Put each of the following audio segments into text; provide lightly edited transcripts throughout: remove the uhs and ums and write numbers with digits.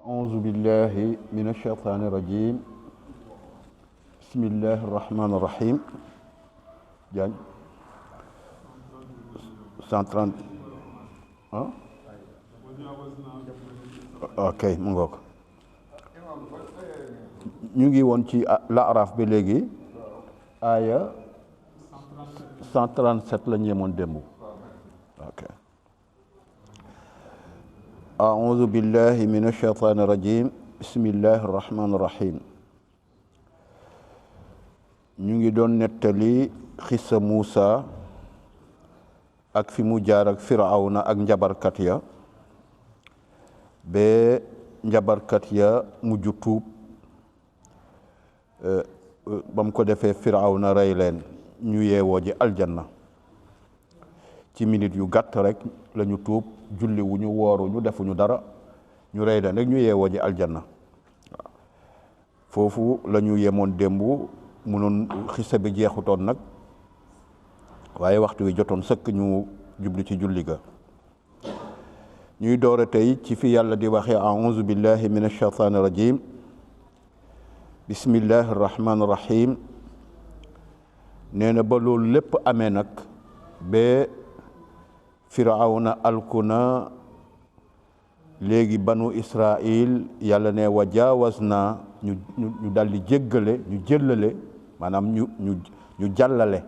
أعوذ بالله من الشيطان الرجيم بسم الله الرحمن الرحيم جان 130 ok mu ngoog ñu ngi woon ci Laaraaf bi léegi aaya 137 la ñu yemoon démb ok أعوذ بالله من الشيطان الرجيم بسم الله الرحمن الرحيم ñu ngi doon nettali xissa Muusa ak fi mu jaar ak Firawna ak njabarkat ya ba njabarkat ya mujj tuub ba mu ko defee Firawna rey leen ñu yeewoo ji aljanna ci minute yu gàtt rek la ñu tuub julli wu ñu wooru ñu defuñu dara ñu rey leen rek ñu yeewoo ji aljanna waaw foofu la ñu yemoon démb munoon xisa bi jeexutoon nag waaye waxtu wi jotoon sëkk ñu jublu ci julli ga ñuy doore tey ci fi yàlla di waxee a'uuzu billahi min ash-shaytaani rajim bismillahi arrahmani irrahim nee na ba loolu lépp amee nag ba Firawna alkuna léegi banu Israil yàlla ne wa jaawaz naa ñu dal di jéggale ñu jëllale maanaam ñu jàllale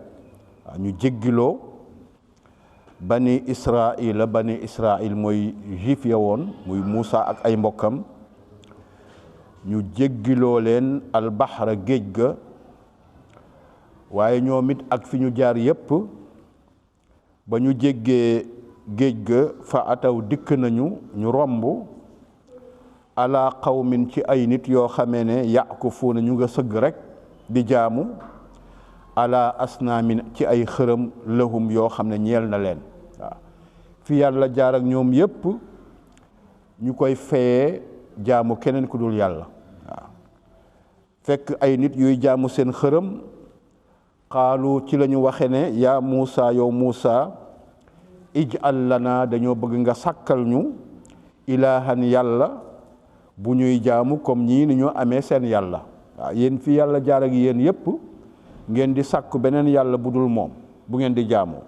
waaw ñu jéggiloo bani Israil mooy juif ya woon muy Muusa ak ay mbokkam ñu jéggiloo leen albaxra géej ga waaye ñoom it ak fi ñu jaar yépp ba ñu jéggee géej ga fa ataw dikk nañu ñu romb ala qawmin ci ay nit yoo xamee ne yakufuuna ñu nga sëgg rek di jaamu ala asnaamin ci ay xërëm lahum yoo xam ne ñeel na leen waaw fi yàlla jaar ak ñoom yépp ñu koy fayee jaamu keneen ku dul yàlla waaw fekk ay nit yuy jaamu seen xërëm xaalu ci la ñu waxe ne yaa Muusa yow Muusa ij'al lana dañoo bëgg nga sàkkal ñu ilaahan yàlla bu ñuy jaamu comme ñii ni ñu amee seen yàlla waaw yéen fi yàlla jaar ak yéen yépp ngeen di sàkku beneen yàlla bu dul moom bu ngeen di jaamu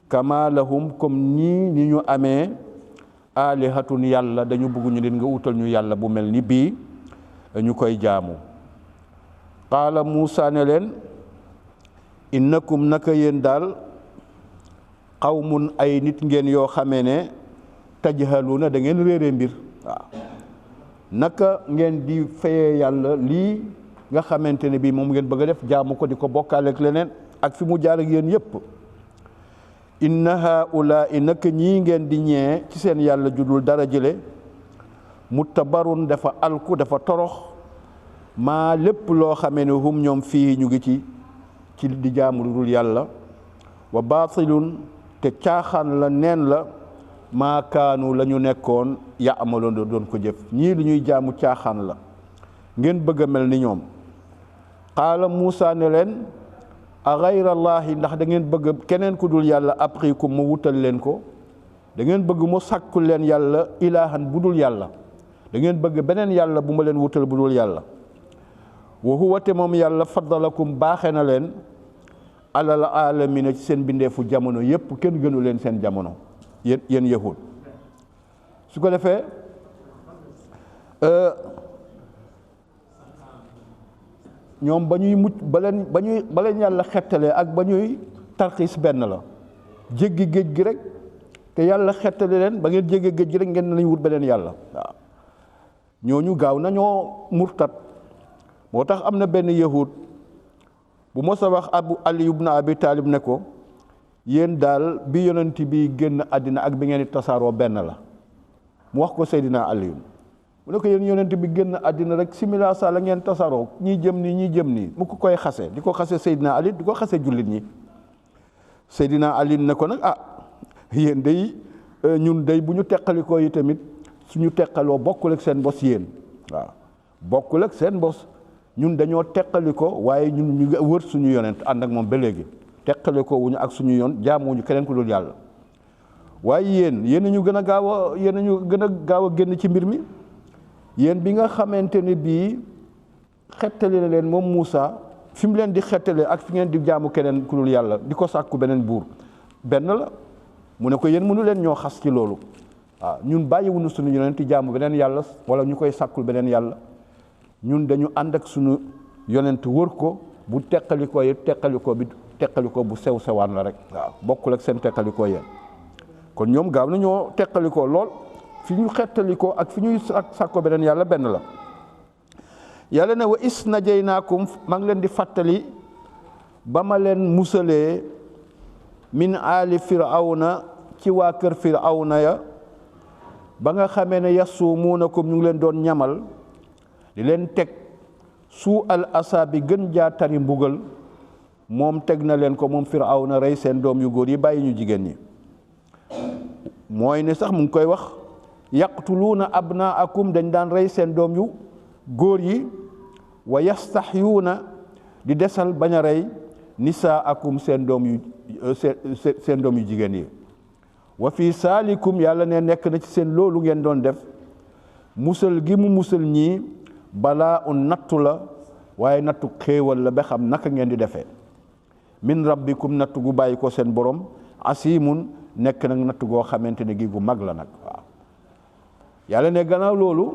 kama lahum comme ñii ni ñu amee alihatun yàlla dañu bëgg ñu leen nga utal ñu yàlla bu mel ni bii ñu koy jaamu qaala Muusa ne leen innakum naka yéen daal qawmun ay nit ngeen yoo xamee ne tajhaluuna da ngeen réere mbir waaw naka ngeen di fayee yàlla lii nga xamante ne bii moom ngeen bëgg a def jaamu ko di ko bokkaale ak leneen ak fi mu jaar ak yéen yépp inna haulaai naka ñii ngeen di ñee ci seen yàlla judul dara jële muttabarun dafa alku dafa torox maa lépp loo xamee ne hum ñoom fii ñu ngi ci di jaamu lu dul yàlla wa baatilun te caaxaan la neen la maa kaanu la ñu nekkoon yaamaloon doon ko jëf ñii lu ñuy jaamu caaxaan la ngeen bëgg a mel ni ñoom qaala Muusa ne leen a gayrallaahi ndax da ngeen bëgg keneen ku dul yàlla abrikum mu wutal leen ko da ngeen bëgg mu sàkkul leen yàlla ilaahan bu dul yàlla da ngeen bëgg beneen yàlla bu ma leen wutal bu dul yàlla wa huwa te moom yàlla faddalakum baaxe na leen alal aalamina ci seen bindeefu jamono yépp kenn gënu leen seen jamono yéen yahud su ko defee ñoom ba ñuy mucc ba leen yàlla xettalee ak ba ñuy tarxiis benn la jéggi géej gi rek te yàlla xettale leen ba ngeen jéggi géej gi rek ngeen nañu wut beneen yàlla waaw ñooñu gaaw nañoo murtat moo tax am na benn yahud bu mos a wax Ali ibn Abi Talib ne ko yéen daal bi yonent bi génn àddina ak bi ngeen di tasaaroo benn la mu wax ko Seydina Ali mu ne ko yéen yonent bi génn àddina rek simila sa la ngeen tasaaroo ñii jëm nii ñii jëm nii mu ko koy xase di ko xase Seydina Ali di ko xase jullit ñi Seydina Ali ne ko nag yéen day ñun day bu ñu teqalikoo yi tamit suñu teqaloo bokkul ak seen bos yéen waaw bokkul ak seen bos ñun dañoo teqali ko waaye ñun ñu ngi wër suñu yonent ànd ak moom ba léegi teqali ko wuñu ak suñu yoon jaamuwuñu keneen ku dul yàlla waaye yéen ñu gën a gaaw a génn ci mbir mi yéen bi nga xamante ni bii xettali na leen moom Muusa fi mu leen di xettale ak fi ngeen di jaamu keneen ku dul yàlla di ko sàkku beneen buur benn la mu ne ko yéen mënu leen ñoo xas ci loolu waaw ñun bàyyiwuñu suñu yonent jaamu beneen yàlla wala ñu koy sàkkul beneen yàlla ñun dañu ànd ak suñu yonent wër ko bu teqalikoo yi teqalikoo bu sew sewaan la rek waaw bokkul ak seen teqalikoo yéen kon ñoom gaaw na ñoo teqalikoo lool fi ñu xettalikoo ak fi ñuy sàkkoo beneen yàlla benn la yàlla ne wa is najaynaakum maa ngi leen di fàttali ba ma leen musalee min aali firawna ci waa kër firawna ya ba nga xamee ne yasumuunakum ñu ngi leen doon ñamal di leen teg suu al asaabi gën jaa tari mbugal moom teg na leen ko moom firawna rey seen doom yu góor yi bàyyi ñu jigéen ñi mooy ne sax mu ngi koy wax yaqtuluuna abnaakum dañ daan rey seen doom yu góor yi wa yastahyuuna di desal bañ a rey nisaakum seen doom yu jigéen yi wa fi saalikum yàlla ne nekk na ci seen loolu ngeen doon def musal gi mu musal ñii balaa un nattu la waaye nattu xéewal la ba xam naka ngeen di defee min rabbikum nattu gu bàyyi ko seen borom asimun nekk nag nattu goo xamante ne gi gu mag la nag waaw yàlla ne gannaaw loolu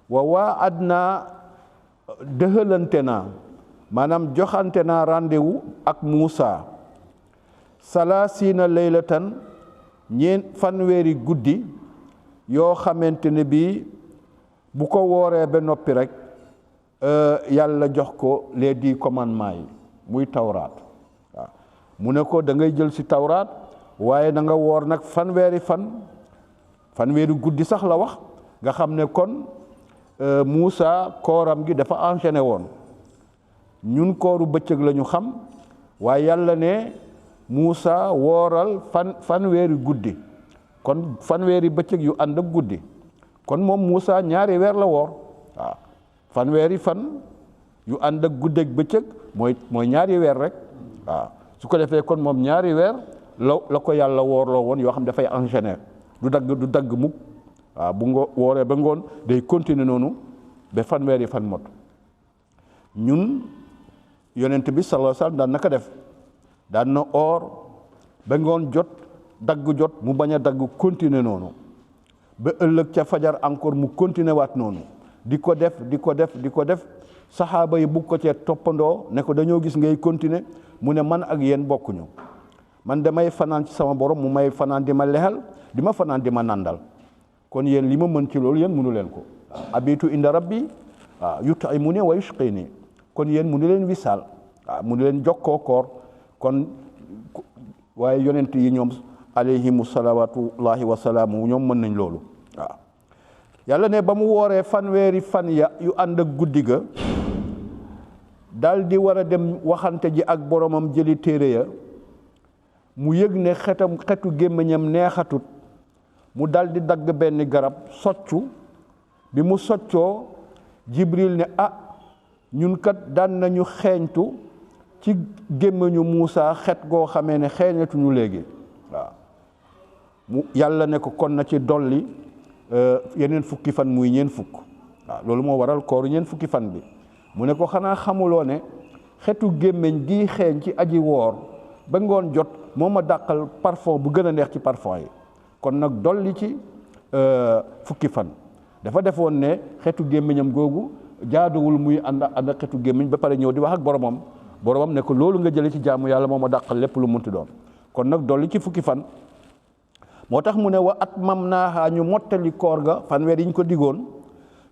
waa adnaa dëxalante naa maanaam joxante naa rendez-vous ak Muusa salaasiina laylatan fanweeri guddi yoo xamante ne bii bu ko wooree ba noppi rek yàlla jox ko les 10 commandements yi muy tawraat waaw mu ne ko da ngay jël ci tawraat waaye da nga woor nag fanweeri guddi sax la wax nga xam ne kon Muusa kooram gi dafa enchaîné woon ñun kooru bëccëg la ñu xam waaye yàlla ne Muusa wooral fanweeri guddi kon fanweeri bëccëg yu ànd ak guddi kon moom Muusa ñaari weer la woor waaw fanweeri fan yu ànd ak guddeeg bëccëg mooy ñaari weer rek waaw su ko defee kon moom ñaari weer la ko yàlla woorloo woon yoo xam dafay enchaîner du dagg mukk waaw bu nga wooree ba ngoon day continuer noonu ba fanweeri fan mot ñun yonent bi sallallahu alayhi wasallam daan na ko def daan na oor ba ngoon jot dagg jot mu bañ a dagg continuer noonu ba ëllëg ca fajar encore mu continuer waat noonu di ko def saxaaba yi bugg ko cee toppandoo ne ko dañoo gis ngay continuer mu ne man ak yéen bokkuñu man damay fanaan ci sama borom mu may fanaan di ma lexal di ma fanaan di ma nandal kon yéen li ma mën ci loolu yéen mënu leen ko abitu inda rabbi waaw yut'imuni wa yusqini kon yéen mënu leen wisaal waaw mënu leen jokkoo koor kon waaye yonent yi ñoom alayhimu salawatullahi wa salaamu ñoom mën nañ loolu waaw yàlla ne ba mu wooree fanweeri fan ya yu ànd ak guddi ga dal di war a dem waxante ji ak boromam jëli téere ya mu yëg ne xetu gémmiñam neexatut mu dal di dagg benn garab soccu bi mu soccoo Jibril ne ñun kat daan nañu xeeñtu ci gémmiñu Muusa xet goo xamee ne xeeñatuñu léegi waaw mu yàlla ne ko kon na ci dolli yeneen fukki fan muy ñeen fukk waaw loolu moo waral kooru ñeen fukki fan bi mu ne ko xanaa xamuloo ne xetu gémmiñ gi xeeñ ci aji woor ba ngoon jot moo ma dàqal parfum bu gën a neex ci parfum yi kon nag dolli ci fukki fan dafa defoon ne xetu gémmiñam googu jaaduwul muy ànd ak xetu gémmiñ ba pare ñëw di wax ak boromam ne ko loolu nga jële ci jaamu yàlla moo ma dàqal lépp lu munti doon kon nag dolli ci fukki fan moo tax mu ne wa atmamnaahaa ñu mottali koor ga fanweer yi ñu ko digoon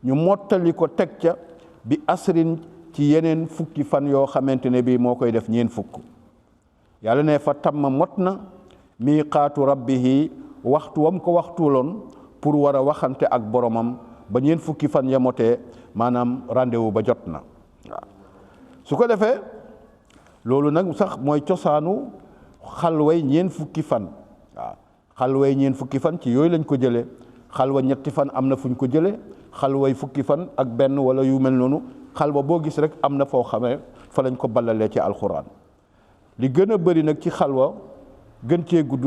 ñu mottali ko teg ca bi asrin ci yeneen fukki fan yoo xamante ne bii moo koy def ñeen fukk yàlla ne fa tamma mot na miiqaatu rabbihi waxtu wam ko waxtuloon pour war a waxante ak boromam ba ñeen fukki fan ya motee maanaam rendez-vous ba jot na waaw su ko defee loolu nag sax mooy cosaanu xalway ñeen fukki fan waaw xalway ñeen fukki fan ci yooyu lañ ko jëlee xalwa ñetti fan am na fuñ ko jëlee xalway fukki fan ak benn wala yu mel noonu xalwa boo gis rek am na foo xamee fa lañ ko ballalee ci alxuraan li gën a bëri nag ci xalwa gën cee gudd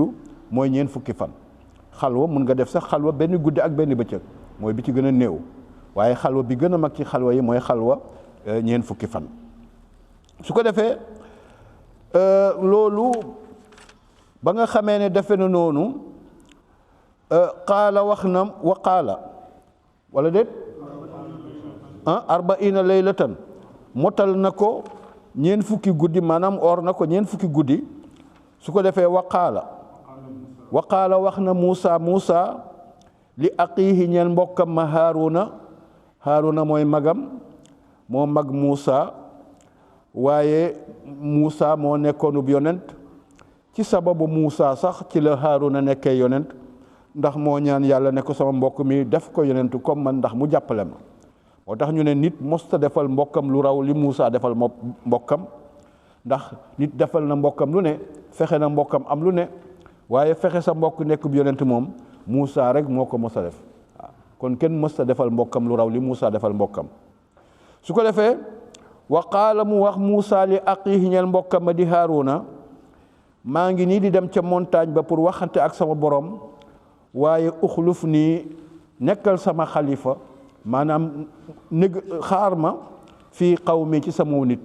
mooy ñeen fukki fan xalwa mun nga def sax xalwa benn guddi ak benn bëccëg mooy bi ci gën a néew waaye xalwa bi gën a mag ci xalwa yi mooy xalwa ñeent fukki fan. su ko defee loolu ba nga xamee ne defe na noonu qaala wax na wa qaala wala déet arbaina laylatan motal na ko ñeent fukki guddi maanaam or na ko ñeent fukki guddi. su ko defee wa qaala wax na Muusa li aqiihi ñeel mbokkam ma Haaruna mooy magam moo mag Muusa waaye Muusa moo nekkoonub yonent ci sababu Muusa sax ci la Haaruna nekkee yonent ndax moo ñaan yàlla ne ko sama mbokk mi def ko yonentu comme man ndax mu jàppale ma moo tax ñu ne nit mosta defal mbokkam lu raw li Muusa defal mbokkam ndax nit defal na mbokkam lu ne fexe na mbokkam am lu ne waaye fexe sa mbokk nekkub yonent moom Muusa rek moo ko mos a def waaw kon kenn mos a defal mbokkam lu raw li Muusa defal mbokkam. su ko defee wa qaala mu wax Muusa li aqiihi ñeel mbokkam ma di Haaruna maa ngi nii di dem ca montagne ba pour waxante ak sama borom waaye uxluf nii nekkal sama xalifa maanaam xaar ma fii qawmi ci sama nit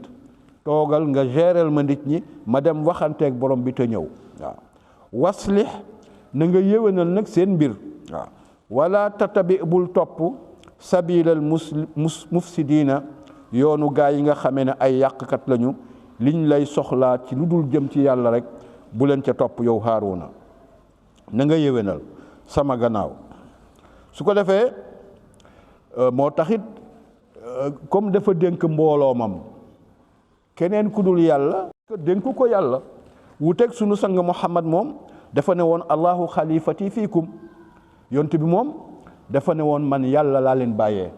toogal nga géréel ma nit ñi ma dem waxanteeg borom bi te ñëw waaw waslih na nga yéwénal nag seen mbir waaw wala tatabi bul topp sabilal mufsidiina yoonu gaa yi nga xamee ne ay yàqkat lañu liñ lay soxlaa ci lu dul jëm ci yàlla rek bu leen ca topp yow Haaruna na nga yéwénal sama gannaaw. su ko defee moo taxit comme dafa dénk mbooloomam keneen ku dul yàlla dénku ko yàlla wuteeg sunu sang Muhammad moom dafa ne woon allahu xalifati fiikum yonent bi moom dafa ne woon man yàlla laa leen bàyyee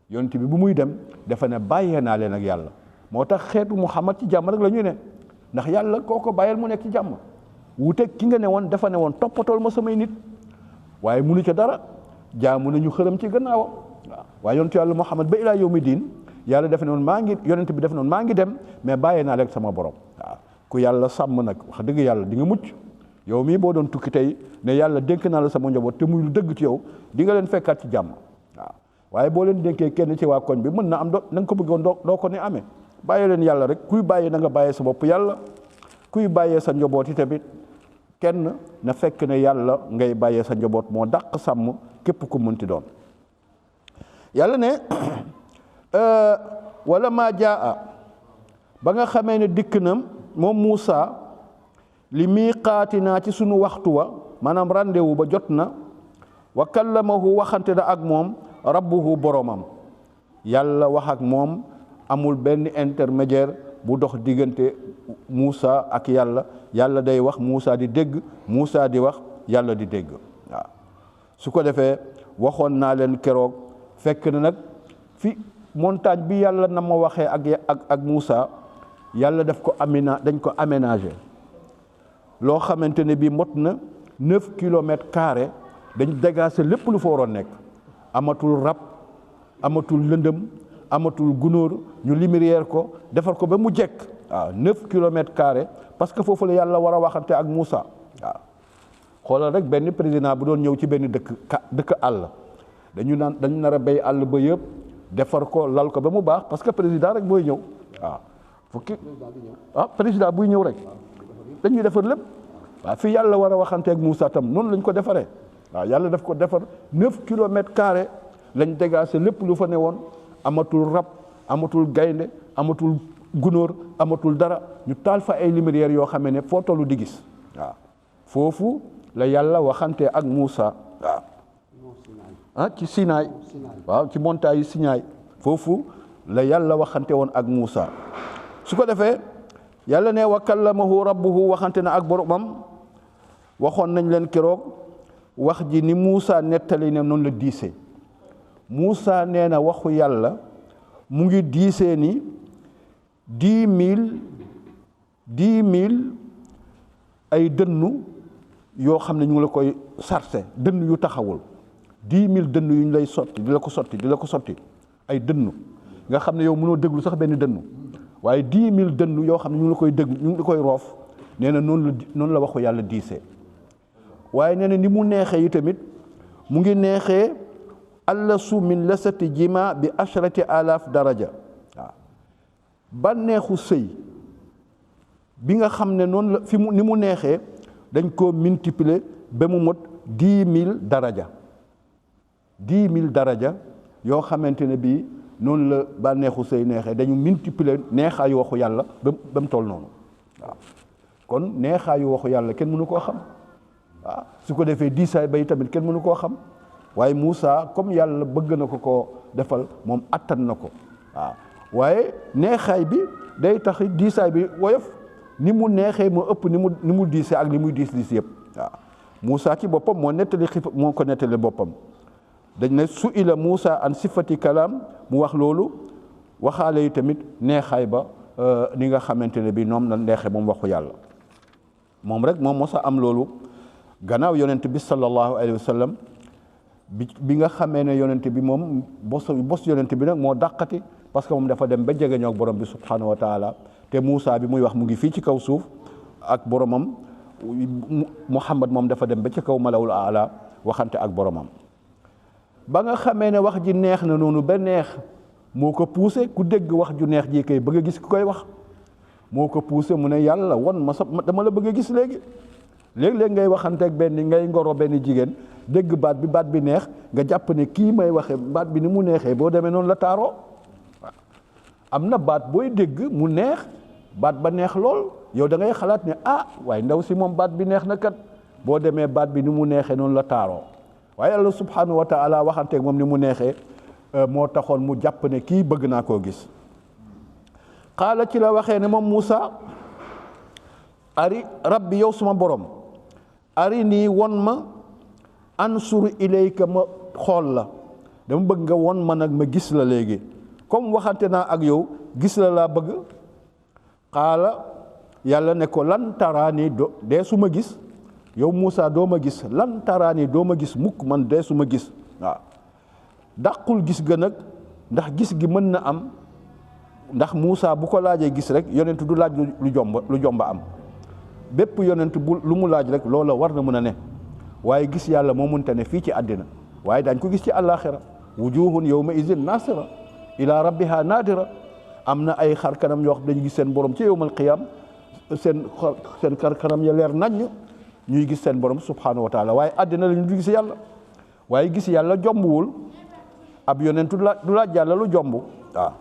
yonent bi bu muy dem dafa ne bàyyee naa leen ak yàlla moo tax xeetu Muhammad ci jàmm rek la ñuy ne ndax yàlla koo ko bàyyeel mu nekk ci jàmm wuteeg ki nga ne woon dafa ne woon toppatool ma samay nit waaye munu ca dara jaamu nañu xërëm ci gannaawam waaw waaye yonent yàlla Muhammad ba ilaa yawmi diin yàlla def ne woon yonent bi def ne woon maa ngi dem mais bàyyee naa rek sama borom waaw ku yàlla sàmm nag wax dëgg yàlla di nga mucc yow mii boo doon tukki tey ne yàlla dénk naa la sama njaboot te muy lu dëgg ci yow di nga leen fekkaat ci jàmm waaw waaye boo leen dénkee kenn ci waa koñ bi mën na am na nga ko bëggoon doo ko ne amee bàyyi leen yàlla rek kuy bàyyi na nga bàyyee sa bopp yàlla kuy bàyyee sa njaboot yi tamit kenn na fekk ne yàlla ngay bàyyee sa njaboot moo dàq sàmm képp ku mënti doon yàlla ne wala maa jaa ba nga xamee ne dikk na moom Muusa li miiqaatinaa ci sunu waxtu wa maanaam rendez-vous ba jot na wa kallamahu waxante na ak moom rabbuhu boromam yàlla wax ak moom amul benn intermédiaire bu dox diggante Muusa ak yàlla day wax Muusa di dégg Muusa di wax yàlla di dégg waaw su ko defee waxoon naa leen keroog fekk na nag fi montagne bi yàlla na ma waxee ak Muusa yàlla daf ko dañ ko aménagé loo xamante ne bii mot na 9 kilomètres carrés dañ dégagé lépp lu fa waroon nekk amatul rab amatul lëndëm amatul gunóor ñu lumière ko defar ko ba mu jekk waaw 9 kilomètres carrés parce que foofu la yàlla war a waxante ak Muusa waaw xoolal rek benn président bu doon ñëw ci benn dëkk àll dañu nar a béy àll ba yëpp defar ko lal ko ba mu baax parce que président rek mooy ñëw waaw président buy ñëw rek dañuy defar lépp waaw fii yàlla war a waxante ak Muusa tam noonu lañ ko defaree waaw yàlla daf ko defar 9 kilomètres carrés lañ dégagé lépp lu fa ne woon amatul rab amatul gaynde amatul gunóor amatul dara ñu taal fa ay lumière yoo xam ne foo tollu di gis waaw foofu la yàlla waxante ak Muusa waaw ci Sinaay waaw ci montagne yi Sinaay foofu la yàlla waxante woon ak Muusa su ko defee yàlla ne wa kallamahu rabbuhu waxante na ak boromam waxoon nañ leen keroog wax ji ni Muusa nettali ne noonu la diisee Muusa nee na waxu yàlla mu ngi diisee ni 10 000 ay dënnu yoo xam ne ñu ngi la koy sarse dënn yu taxawul 10 000 dënn yu ñu lay sotti di la ko sotti ay dënnu nga xam ne yow mënoo déglu sax benn dënnu waaye 10 000 dënnu yoo xam ne ñu ngi la koy déglu ñu ngi la koy roof nee na noonu la waxu yàlla diisee waaye nee na ni mu neexee yi tamit mu ngi neexee allasu min lasati jima bi ashrati alaf daraja waaw bànneexu sëy bi nga xam ne noonu la fi mu ni mu neexee dañ koo multiplier ba mu mot 10 000 daraja 10 000 daraja yoo xamante ne bii noonu la bànneexu sëy neexee dañu multiplier neexaayu waxu yàlla ba mu toll noonu waaw kon neexaayu waxu yàlla kenn mënu koo xam waaw su ko defee diisaay bay tamit kenn mënu koo xam waaye Moussa comme yàlla bëgg na ko koo defal moom attan na ko waaw waaye neexaay bi day tax diisaay bi woyof ni mu neexee moo ëpp ni mu diisee ak ni muy diis yëpp waaw Moussa ci boppam moo ko nettali boppam dañ ne su ila Moussa an sifati kalaam mu wax loolu waxaale yi tamit neexaay ba ni nga xamante ne bi noom la neexee moom waxu yàlla moom rek moom mosa am loolu gannaaw yonent bi sallallahu alayhi wa sallam bi nga xamee ne yonent bi moom bos yonent bi nag moo dàqati parce que moom dafa dem ba jege ñoo ak borom bi subhanahu wa taala te Moussa bi muy wax mu ngi fii ci kaw suuf ak boromam Muhammad moom dafa dem ba ci kaw malawul aala waxante ak boromam ba nga xamee ne wax ji neex na noonu ba neex moo ko poussé ku dégg wax ju neex ji kay bëgg a gis ku koy wax moo ko poussé mu ne yàlla wan ma dama la bëgg a gis léegi léeg-léeg ngay waxanteeg ngay ngoro benn jigéen dégg baat bi neex nga jàpp ne kii may waxe baat bi ni mu neexee boo demee noonu la taaroo am na baat booy dégg mu neex baat ba neex lool yow da ngay xalaat ne waaye ndaw si moom baat bi neex na kat boo demee baat bi ni mu neexee noonu la taaroo waaye yàlla subhanahu wa taala waxanteeg moom ni mu neexee moo taxoon mu jàpp ne kii bëgg naa koo gis xaala ci la waxee ne moom Moussa ari rabbi yow suma borom ari nii won ma ansur ilayka ma xool la dama bëgg nga won ma nag ma gis la léegi comme waxante naa ak yow gis la laa bëgg xaala yàlla ne ko lan taraani dee su ma gis yow Moussa doo ma gis lan taraani doo ma gis mukk man dee su ma gis waaw dàqul gis ga nag ndax gis gi mën na am ndax Moussa bu ko laajee gis rek yonent du laaj lu jomba am bépp yonent bu lu mu laaj rek loola war na mën a ne waaye gis yàlla moo mënta ne fii ci àddina waaye daañ ko gis ci àllaaxira wujuhun yawma izin nasira ila rabbiha nadira am na ay xar kanam yoo xam dañu gis seen borom ci yawmal qiyam seen xar kanam ya leer naññ ñuy gis seen borom subhanahu wa taala waaye àddina la ñu du gis yàlla waaye gis yàlla jombuwul ab yonent du laaj yàlla lu jomb waaw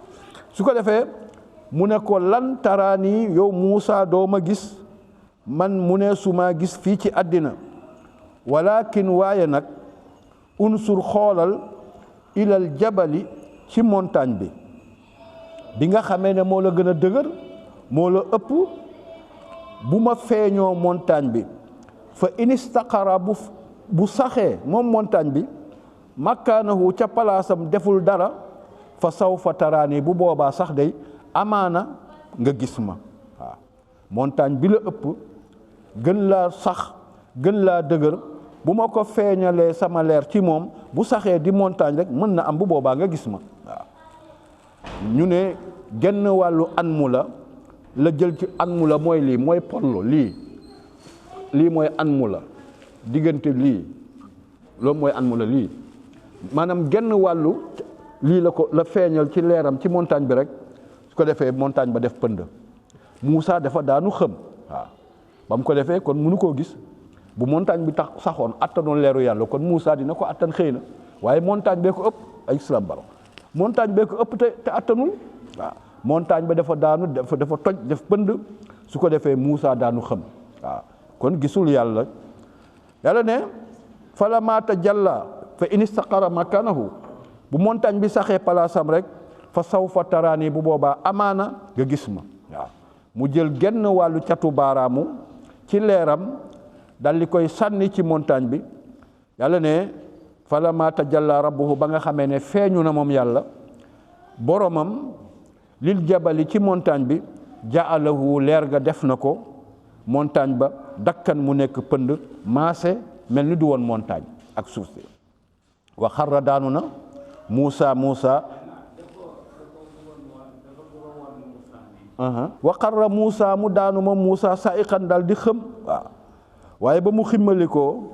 su ko defee mu ne ko lan taraani yow Moussa doo ma gis man mu ne su ma gis fii ci àddina walakin waaye nag unsur xoolal ilal jabali ci montagne bi nga xamee ne moo la gën a dëgër moo la ëpp bu ma feeñoo montagne bi fa inistaqara bu saxee moom montagne bi makkaanahu ca palaasam deful dara fa sawfa taraani bu boobaa sax day amaana nga gis ma waaw montagne bi la ëpp gën laa sax gën laa dëgër bu ma ko feeñalee sama leer ci moom bu saxee di montagne rek mën na am bu boobaa nga gis ma waaw ñu ne genn wàllu anmu la jël ci anmu la mooy lii mooy pollo lii mooy anmu la diggante lii loolu mooy anmu la lii maanaam genn wàllu lii la feeñal ci leeram ci montagne bi rek su ko defee montagne ba def pënd Moussa dafa daanu xëm waaw ba mu ko defee kon mënu koo gis bu montagne bi tax saxoon attanoon leeru yàlla kon Moussa dina ko attan xëy na waaye montagne bee ko ëpp ay islam baro montagne bee ko ëpp te attanul waaw montagne ba dafa daanu dafa toj def pënd su ko defee Moussa daanu xëm waaw kon gisul yàlla ne fala maata jalla fa inistaqara makanahu bu montagne bi saxee palaasam rek fa sawfa taraani bu boobaa amaana nga gis ma waaw mu jël genn wàllu catu baaraamu ci leeram dal di koy sànni ci montagne bi yàlla ne fala maata jalla rabbuhu ba nga xamee ne feeñu na moom yàlla boromam lil jabali ci montagne bi jaalahu leer ga def na ko montagne ba dakkan mu nekk pënd maase mel ni du woon montagne ak suuf si wa xarra daanu na Moussa wa xarra Moussa mu daanu ma Moussa sa iqan dal di xëm waaw waaye ba mu ximmalikoo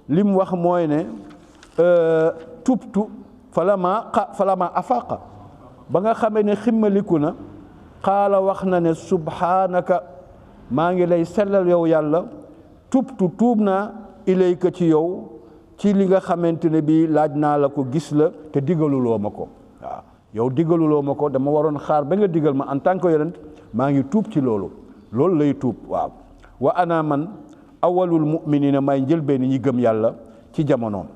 lim wax mooy ne tubtu falama afaqa ba nga xamee ne ximmaliku na qaala wax na ne subhaanaka maa ngi lay sellal yow yàlla tuub naa ilayka ci yow ci li nga xamante ne bii laaj naa la ko gis la te digaluloo ma ko waaw yow digaluloo ma ko dama waroon xaar ba nga digal ma en tant que yonent maa ngi tuub ci loolu lay tuub waaw wa ana man awalul muminina may njëlbeen ñi gëm yàlla ci jamonoom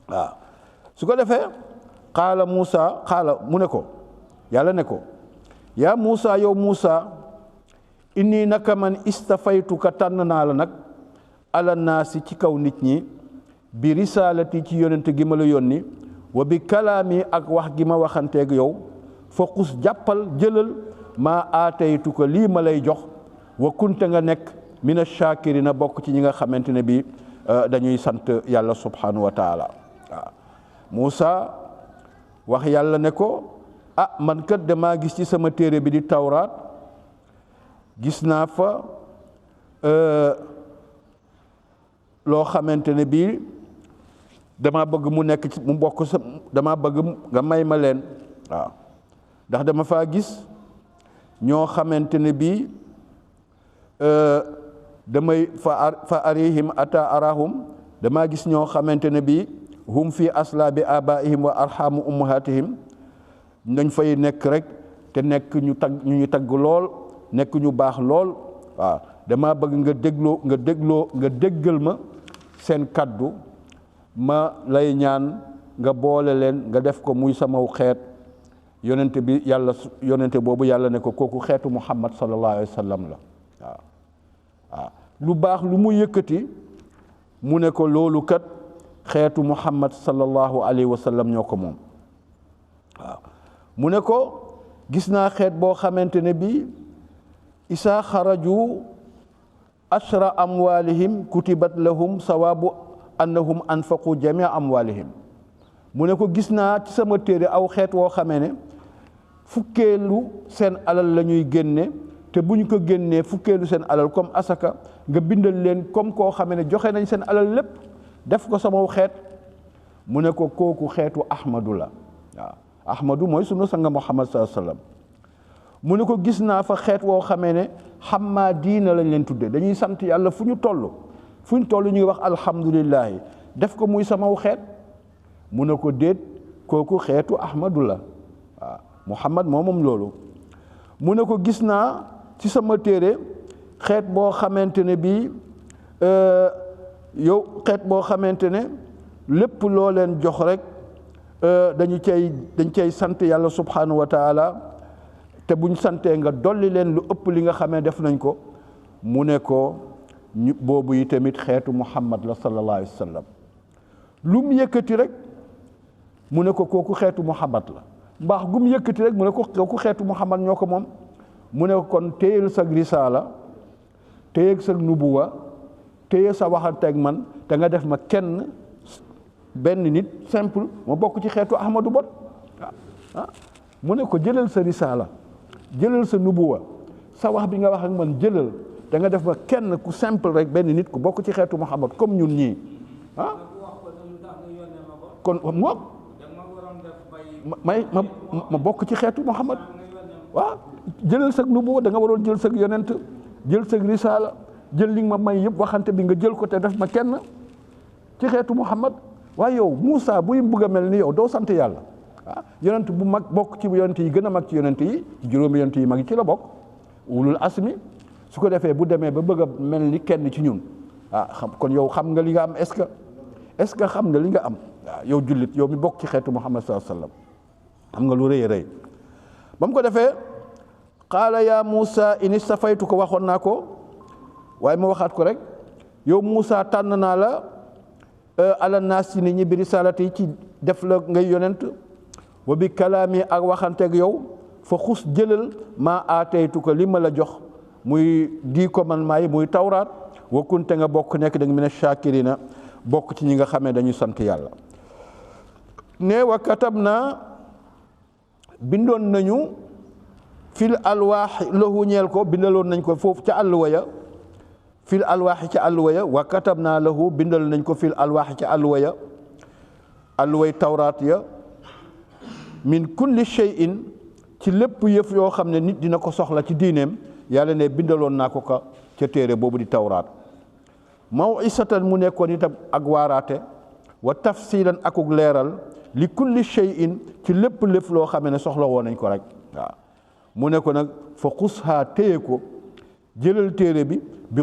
waaw su ko defee qaala Muusa mu ne ko yàlla ne ko yaa Muusa yow Muusa inni naka man istafaytuka tànn naa la nag ala naasi ci kaw nit ñi bi risaalati ci yonent gi ma la yónni wa bi kalaami ak wax gi ma waxanteeg yow fa xus jàppal jëlal maa aataytuka lii ma lay jox wa kunte nga nekk mina shaakirina bokk ci ñi nga xamante ne bi dañuy sant yàlla subhanahu wa taala waaw Muusa wax yàlla ne ko man kat damaa gis ci sama téere bi di tawraat gis naa fa loo xamante ne bii dama bëgg mu nekk ci mu bokk sa dama bëgg nga may ma leen waaw ndax dama faa gis ñoo xamante ne bii damay fa arihim ata arahum damaa gis ñoo xamante ne bii hum fi aslaabi abaihim wa arhamu ummahatihim dañ fay nekk rek te nekk ñu tagg lool nekk ñu baax lool waaw dama bëgg nga déggal ma seen kaddu ma lay ñaan nga boole leen nga def ko muy samaw xeet yonente bi yàlla yonente boobu yàlla ne ko kooku xeetu Muhammad sallallahu alayhi wa sallam la waaw lu baax lu mu yëkkati mu ne ko loolu kat xeetu Muhammad sallallahu alayhi wa sallam ñoo ko moom waaw mu ne ko gis naa xeet boo xamante ne bii isaa xaraju ashra amwalihim kutibat lahum sawabu annahum anfaqu jamia amwalihim mu ne ko gis naa ci sama téere aw xeet woo xamee ne fukkeelu seen alal la ñuy génne te bu ñu ko génnee fukkeelu seen alal comme asaka nga bindal leen comme koo xamee ne joxe nañ seen alal lépp def ko sama xeet mu ne ko kooku xeetu ahmadu la waaw ahmadu mooy sunu sanga Muhammad sallallahu alayhi wa sallam mu ne ko gis naa fa xeet woo xamee ne xammaa diina lañ leen tudde dañuy sant yàlla fu ñu toll ñuy wax alhamdulillahi def ko muy samaw xeet mu ne ko déet kooku xeetu ahmadu la waaw Muhammad moom loolu mu ne ko gis naa ci sama téere xeet boo xamante ne bii yow xeet boo xamante ne lépp loo leen jox rek dañ cay sant yàlla subhanahu wa taala te buñ santee nga dolli leen lu ëpp li nga xamee def nañ ko mu ne ko boobu yi tamit xeetu Muhammad la sallallahu alayhi wa sallam lu mu yëkkati rek mu ne ko kooku xeetu Muhammad la mbaax gu mu yëkkati rek mu ne ko kooku xeetu Muhammad ñoo ko moom mu ne ko kon téyel sa risaala téyel sa nubuwa téye sa waxanteeg man te nga def ma kenn benn nit simple ma bokk ci xeetu Ahmadu bot mu ne ko jëlal sa risaala jëlal sa nubuwa sa wax bi nga wax ak man jëlal da nga def ma kenn ku simple rek benn nit ku bokk ci xeetu Muhammad comme ñun ñii kon moom ma bokk ci xeetu Muhammad waaw jëlal sa nubuwa da nga waroon jël sa yonent jël sa risaala jël li nga ma may yëpp waxante bi nga jël ko te def ma kenn ci xeetu Muhammad waaye yow Muusa buy bëgg a mel ni yow doo sant yàlla yonent bu mag bokk ci yonent yi gën a mag ci yonent yi juróomi yonent yi mag yi ci la bokk ulul asmi su ko defee bu demee ba bëgg a mel ni kenn ci ñun xam kon yow xam nga li nga am est-ce que xam nga li nga am yow jullit yow mi bokk ci xeetu Muhammad sallallahu alayhi wa sallam xam nga lu rëy rëy ba mu ko defee qaala ya Muusa in istafaytu ko waxoon naa ko waaye ma waxaat ko rek yow Muusa tànn naa la ala naas ci nit ñi bi risalati ci def la ngay yonent wa bi kalaami ak waxanteeg yow fa xus jëlal maa aataytu ko li ma la jox muy 10 commandements yi muy tawraat wa kunte nga bokk nekk da nga mina shakirina bokk ci ñi nga xamee dañuy sant yàlla ne wa katab na bindoon nañu fil alwaax lahu ñeel ko bindaloon nañ ko foofu ca àlluwa ya fil alwaaxi ca àlluwa ya wa katab naa lahu bindal nañ ko fil alwaaxi ca àlluwa ya alluway tawraat ya min kulli shay'in ci lépp yëf yoo xam ne nit dina ko soxla ci diineem yàlla ne bindaloon naa ko ca téere boobu di tawraat maw'isatan mu nekkoon itam ak waaraate wa tafsilan akuk leeral li kulli shay'in ci lépp loo xam ne soxla woon nañ ko rek waaw mu ne ko nag fa xushaa téye ko jëlal téere bi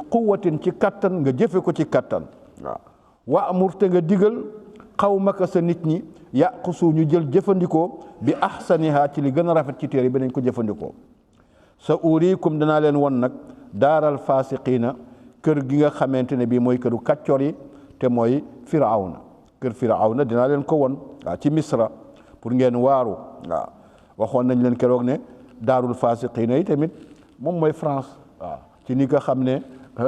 quwwatin ci kattan nga jëfe ko ci kattan waaw wa amur te nga digal xawmaka sa nit ñi yaqusu ñu jël jëfandikoo bi ahsaniha ci li gën a rafet ci téere bi nañ ko jëfandikoo sa uriikum danaa leen won nag daaral faasiqiina kër gi nga xamante ne bii mooy këru kàccoor yi te mooy firawna kër firawna dinaa leen ko won waaw ci misra pour ngeen waaru waaw waxoon nañ leen keroog ne daarul faasiqiina yi tamit moom mooy France waaw ci ni nga xam ne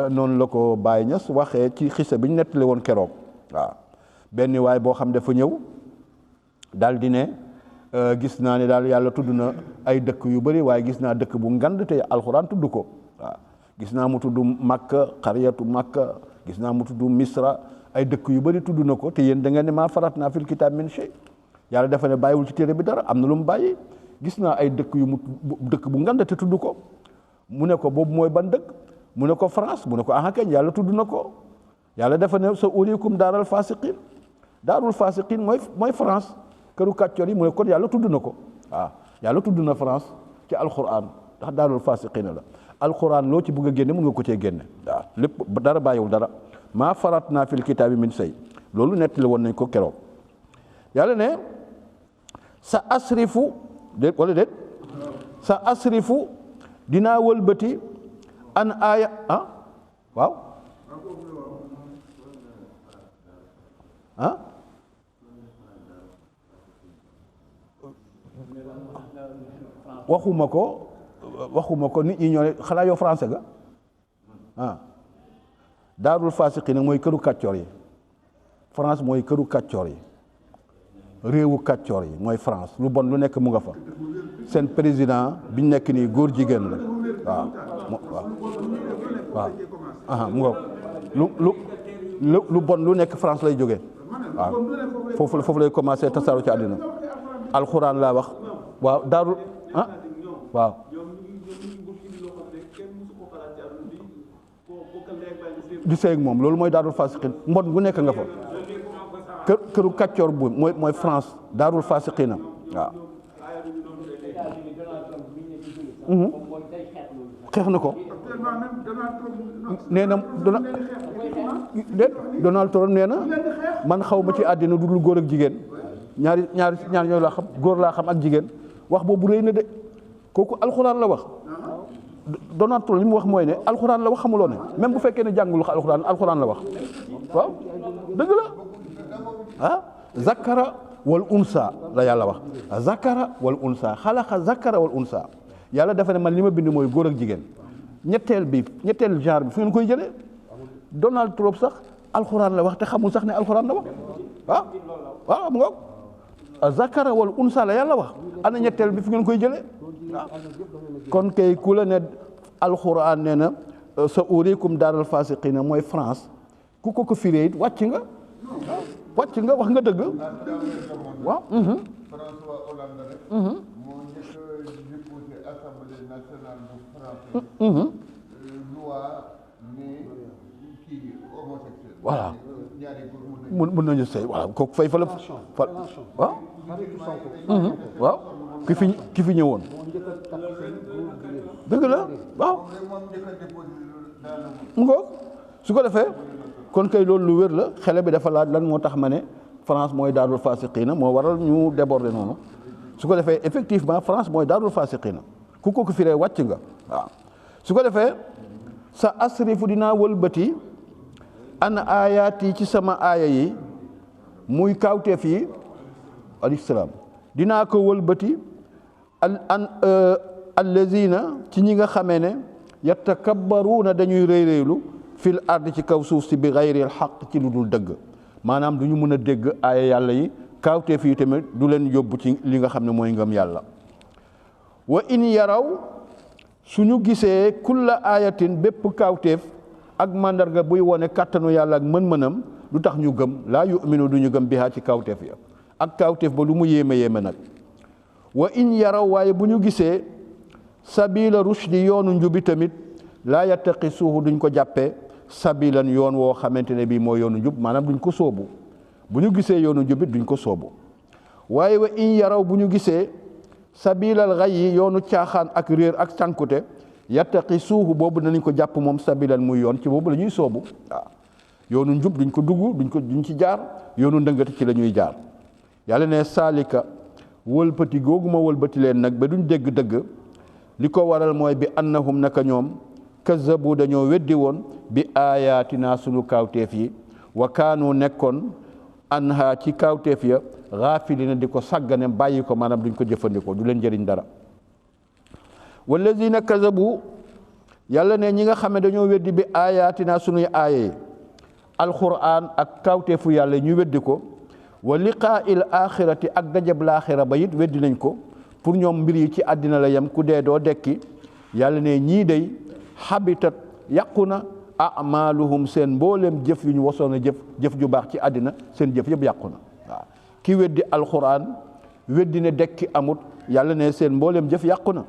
noonu la ko Baye Niass waxee ci xisa bi ñu nettali woon keroog waaw benn waay boo xam dafa ñëw daal di ne gis naa ne daal yàlla tudd na ay dëkk yu bëri waaye gis naa dëkk bu ngand te alxuraan tudd ko waaw gis naa mu tudd Makka xariyatu Makka gis naa mu tudd Misra ay dëkk yu bëri tudd na ko te yéen da ngeen ne maa farat naa fil kitaab min shay yàlla dafa ne bàyyiwul ci téere bi dara am na lu mu bàyyi gis naa ay dëkk dëkk bu ngand te tudd ko mu ne ko boobu mooy ban dëkk mu ne ko France mu ne ko aha kañ yàlla tudd na ko yàlla dafa ne sa uriikum daaral faasiqiin daarul faasiqiin mooy France këru kàccoor yi mu ne kon yàlla tudd na ko waaw yàlla tudd na France ci alquran ndax daarul faasiqiin la alquran loo ci bëgg a génne mun nga ko cee génne waaw lépp dara bàyyiwul dara maa farat naa fil kitaabi min shay loolu nettali woon nañ ko keroog yàlla ne sa asrifu déet wala déet sa asrifu dinaa wëlbati an aaya waaw waxuma ko nit ñi ñoo ne xanaa yow français ga daarul faasiqiin nag mooy këru kàccoor yi France mooy këru kàccoor yi réewu kàccoor yi mooy France lu bon lu nekk mu nga fa seen président biñ nekk nii góor jigéen la waaw mu nga lu bon lu nekk France lay jógee waaw foofu lay commencé tasaaru ci àddina alxuraan laa wax waaw daarul waaw di sëy ak moom loolu mooy daarul faasiqiin mbon gu nekk nga fa këru kàccoor bu mooy France daarul faasiqiina waaw xeex na ko nee na Donald Trump nee na man xaw ma ci àddina du dul góor ak jigéen ñaar ñooy laa xam góor laa xam ak jigéen wax boobu rëy na de kooku alxuraan la wax Donald Trump li mu wax mooy ne alxuraan la wax xamuloo ne même bu fekkee ne jàngul alxuraan la wax waaw dëgg la zakara wal unsa la yàlla wax zakara wal unsa xalaqa zakara wal unsa yàlla dafa ne man li ma bind mooy góor ak jigéen ñetteel genre bi fu ngeen koy jëlee Donald Trump sax alxuraan la wax te xamul sax ne alxuraan la wax waaw mu nga zakara wal unsa la yàlla wax ana ñetteel bi fu ngeen koy jëlee kon kay ku la ne alxuraan nee na sa uriikum daaral faasiqiina mooy France ku ko firee it wàcc nga wax nga dëgg waaw François Hollande rek moo njëkk a déposé assemblée nationale bu France loi ne kii homosexuel voilà ñaari góor mën nañu sëy voilà kooku fay fa la waaw waaw ki fi ñëwoon dëgg la waaw mu ngoog su ko defee kon kay loolu lu wér la xele bi dafa laaj lan moo tax ma ne France mooy daarul faasiqiina moo waral ñu déborder noonu su ko defee effectivement France mooy daarul faasiqiina ku ko firee wàcc nga waaw su ko defee sa asrifu dinaa wëlbati an aayaat yi ci sama aaya yi muy kawteef yi alayhi salaam dinaa ko wëlbati allazina ci ñi nga xamee ne yatakabbaruuna dañuy réyréylu fil ard ci kaw suuf si bi gayril xaq ci lu dul dëgg maanaam du ñu mën a dégg aaya yàlla yi kawteef yi tamit du leen yóbbu ci li nga xam ne mooy ngëm yàlla wa in yaraw suñu gisee kulla ayatin bépp kawteef ak mandarga buy wone kàttanu yàlla ak mën-mënam lu tax ñu gëm laa yuminu du ñu gëm bihaa ci kawteef ya ak kawteef ba lu mu yéeme nag wa in yaraw waaye bu ñu gisee sabila rushdi yoonu njubi tamit laa yattaqisuuhu duñ ko jàppee sabilan yoon woo xamante ne bii mooy yoonu njub maanaam duñ ko sóobu bu ñu gisee yoonu njubit duñ ko sóobu waaye wa in yaraw bu ñu gisee sabilal ghayyi yoonu caaxaan ak réer ak sànkute yattaqisuuhu boobu danañ ko jàpp moom sabilan muy yoon ci boobu la ñuy sóobu waaw yoonu njub duñ ko dugg duñ ci jaar yoonu ndëngati ci la ñuy jaar yàlla ne saalika wëlbati googu ma wëlbati leen nag ba duñ dégg dëgg li ko waral mooy bi annahum naka ñoom kazzabu dañoo weddi woon bi aayaatinaa sunu kawteef yi wa kaanu nekkoon anha ci kawteef ya gaafilina di ko sàggane bàyyi ko maanaam duñ ko jëfandikoo du leen jëriñ dara wallazina kazzabu yàlla ne ñi nga xam ne dañoo weddi bi aayaatinaa sunuy aaye alquran ak kawteefu yàlla ñu weddi ko wa liqaa'il axirati ak dajab laaxira ba it weddi nañ ko pour ñoom mbir yi ci àddina la yem ku dee doo dekki yàlla ne ñii day habitat yàqu na amaaluhum seen mbooleem jëf yu ñu wasoon a jëf ju baax ci àddina seen jëf yëpp yàqu na waaw ki weddi alquran weddi ne dekki amut yàlla ne seen mbooleem jëf yàqu na